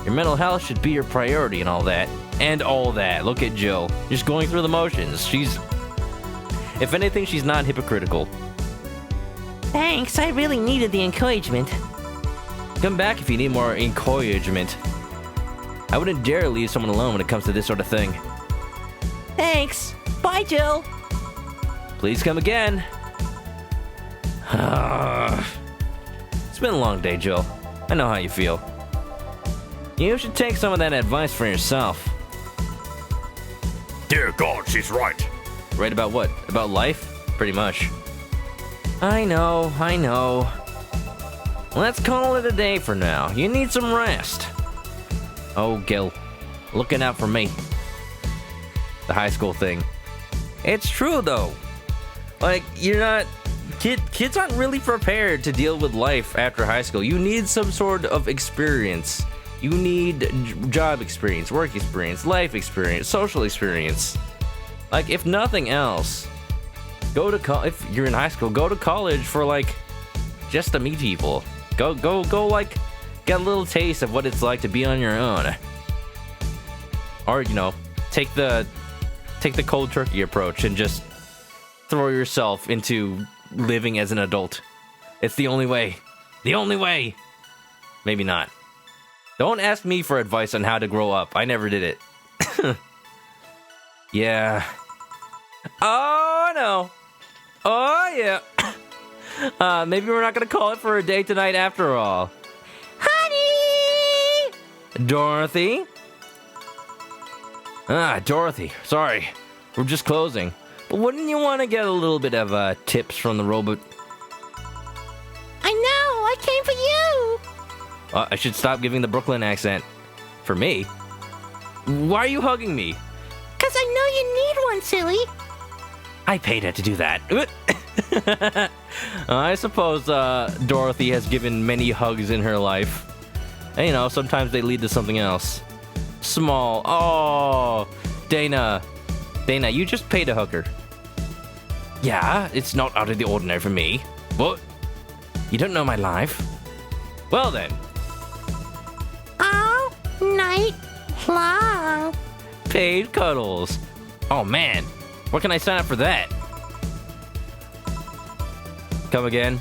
A: Your mental health should be your priority and all that. And all that. Look at Jill. Just going through the motions. If anything, she's not hypocritical.
B: Thanks, I really needed the encouragement.
A: Come back if you need more encouragement. I wouldn't dare leave someone alone when it comes to this sort of thing.
B: Thanks. Bye, Jill.
A: Please come again. It's been a long day, Jill. I know how you feel. You should take some of that advice for yourself.
D: Dear God, she's right.
A: Right about what? About life? Pretty much. I know. Let's call it a day for now. You need some rest. Oh, Gil. Looking out for me. The high school thing. It's true, though. Like, you're not... Kids aren't really prepared to deal with life after high school. You need some sort of experience. You need job experience, work experience, life experience, social experience. Like, if nothing else, if you're in high school, go to college for, like, just to meet people. Go, like, get a little taste of what it's like to be on your own. Or, take the cold turkey approach and just throw yourself into living as an adult. It's the only way. The only way. Maybe not. Don't ask me for advice on how to grow up. I never did it. Yeah. Oh, no. Oh, yeah. Maybe we're not going to call it for a day tonight after all.
B: Honey!
A: Dorothy? Dorothy. Sorry. We're just closing. But wouldn't you want to get a little bit of tips from the robot?
B: I know. I came for you.
A: I should stop giving the Brooklyn accent. For me? Why are you hugging me?
B: Because I know you need one, silly.
A: I paid her to do that. I suppose Dorothy has given many hugs in her life. And, sometimes they lead to something else. Small. Oh, Dana, you just paid a hooker. Yeah, it's not out of the ordinary for me. What? You don't know my life? Well then.
B: All night long.
A: Paid cuddles. Oh man, where can I sign up for that? Come again?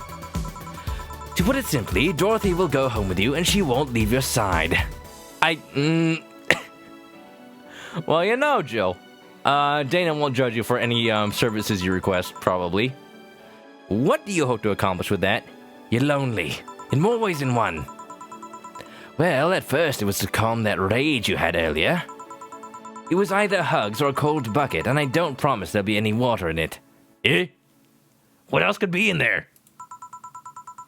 A: To put it simply, Dorothy will go home with you and she won't leave your side. Well, Jill. Dana won't judge you for any services you request, probably. What do you hope to accomplish with that? You're lonely. In more ways than one. Well, at first it was to calm that rage you had earlier. It was either hugs or a cold bucket, and I don't promise there'll be any water in it. Eh? What else could be in there?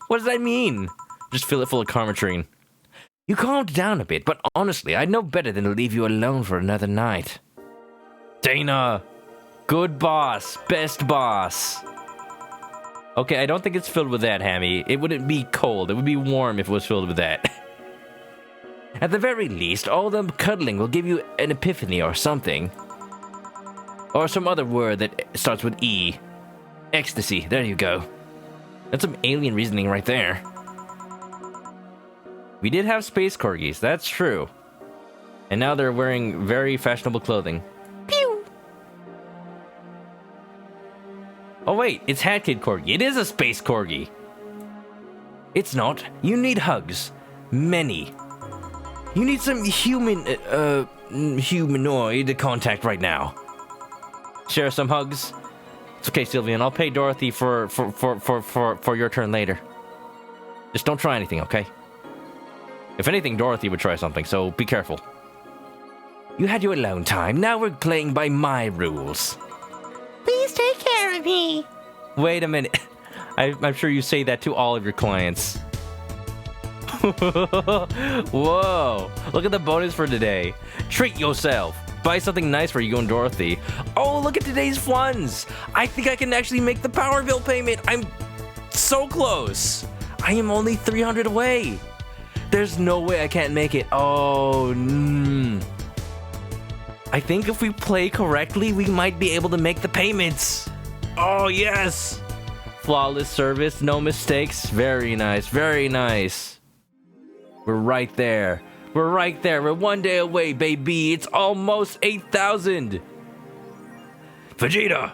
A: What does that mean? Just fill it full of Carmetrine. You calmed down a bit, but honestly, I'd know better than to leave you alone for another night. Dana! Good boss. Best boss. Okay, I don't think it's filled with that, Hammy. It wouldn't be cold. It would be warm if it was filled with that. At the very least, all the cuddling will give you an epiphany or something. Or some other word that starts with E. Ecstasy. There you go. That's some alien reasoning right there. We did have space corgis, that's true. And now they're wearing very fashionable clothing.
B: Pew!
A: Oh wait, it's Hat Kid Corgi. It is a space corgi. It's not. You need hugs. Many. You need some humanoid contact right now. Share some hugs. It's okay, Sylvian. I'll pay Dorothy for your turn later. Just don't try anything, okay? If anything, Dorothy would try something, so be careful. You had your alone time. Now we're playing by my rules.
B: Please take care of me.
A: Wait a minute. I'm sure you say that to all of your clients. Whoa. Look at the bonus for today. Treat yourself. Buy something nice for you and Dorothy. Oh, look at today's funds. I think I can actually make the power bill payment. I'm so close. I am only 300 away. There's no way I can't make it. Oh, I think if we play correctly, we might be able to make the payments. Oh, yes. Flawless service, no mistakes. Very nice, very nice. We're right there. We're right there. We're one day away, baby. It's almost 8,000.
D: Vegeta,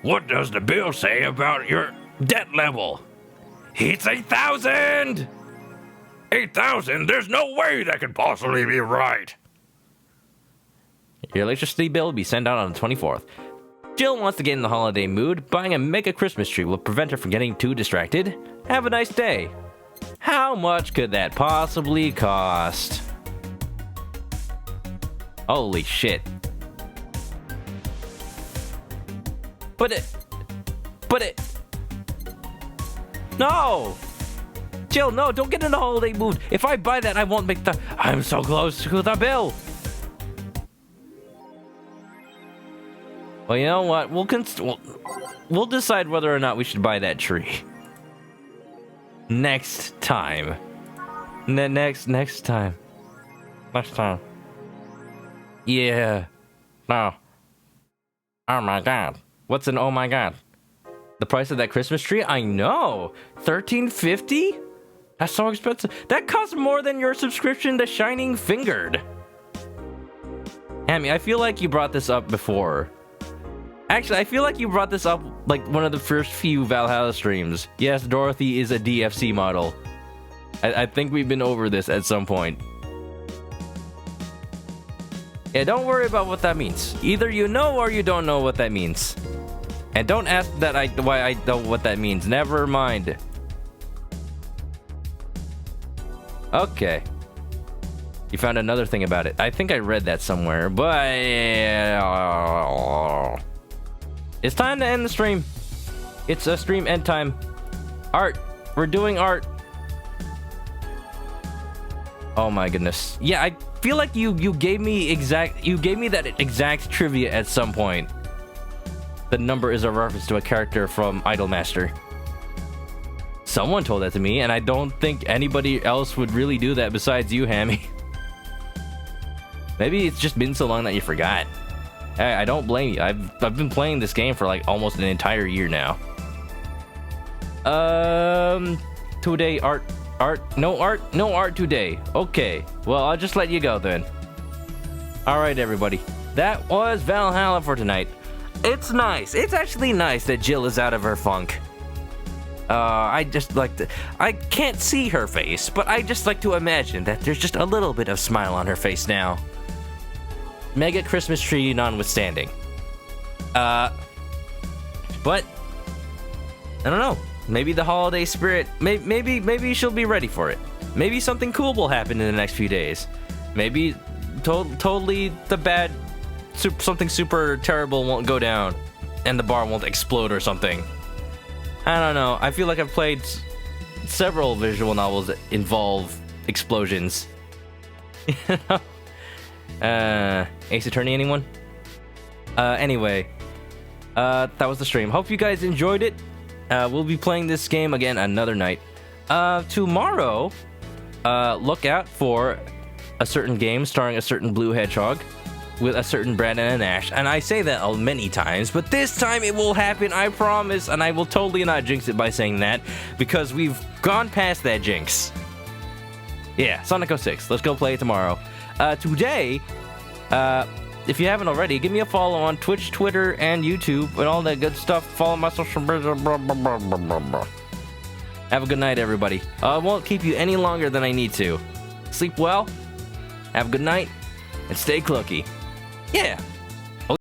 D: what does the bill say about your debt level? It's 8,000! 8,000? There's no way that could possibly be right.
A: Your electricity bill will be sent out on the 24th. Jill wants to get in the holiday mood. Buying a mega Christmas tree will prevent her from getting too distracted. Have a nice day. How much could that possibly cost? Holy shit. Put it. No! Jill, no, don't get in the holiday mood. If I buy that, I won't make the... I'm so close to the bill. Well, you know what? We'll decide whether or not we should buy that tree. Next time. Next time. Next time. Yeah. No. Oh my god. What's an oh my god? The price of that Christmas tree? I know. $13.50? That's so expensive. That costs more than your subscription to Shining Fingered. Hammy, I feel like you brought this up before. Actually, I feel like you brought this up like one of the first few Valhalla streams. Yes, Dorothy is a DFC model. I think we've been over this at some point. Yeah, don't worry about what that means. Either you know or you don't know what that means. And don't ask why I know what that means. Never mind. Okay. You found another thing about it. I think I read that somewhere, but... it's time to end the stream. It's a stream end time. Art. We're doing art. Oh my goodness. Yeah, I feel like you gave me that exact trivia at some point. The number is a reference to a character from Idolmaster. Someone told that to me, and I don't think anybody else would really do that besides you, Hammy. Maybe it's just been so long that you forgot. Hey, I don't blame you. I've been playing this game for like almost an entire year now. Today no art today. Okay, well, I'll just let you go then. All right, everybody. That was Valhalla for tonight. It's nice. It's actually nice that Jill is out of her funk. I can't see her face, but I just like to imagine that there's just a little bit of smile on her face now. Mega Christmas tree notwithstanding. But I don't know. Maybe the holiday spirit. Maybe she'll be ready for it. Maybe something cool will happen in the next few days. Maybe totally the bad, something super terrible won't go down, and the bar won't explode or something. I don't know. I feel like I've played several visual novels that involve explosions. Ace Attorney, anyone? Anyway, that was the stream. Hope you guys enjoyed it. We'll be playing this game again another night. Tomorrow, look out for a certain game starring a certain blue hedgehog with a certain Brandon and Ash. And I say that many times, but this time it will happen, I promise. And I will totally not jinx it by saying that, because we've gone past that jinx. Yeah, Sonic 06. Let's go play it tomorrow. Today, if you haven't already, give me a follow on Twitch, Twitter, and YouTube, and all that good stuff. Follow my social media. Have a good night, everybody. I won't keep you any longer than I need to. Sleep well, have a good night, and stay clucky. Yeah.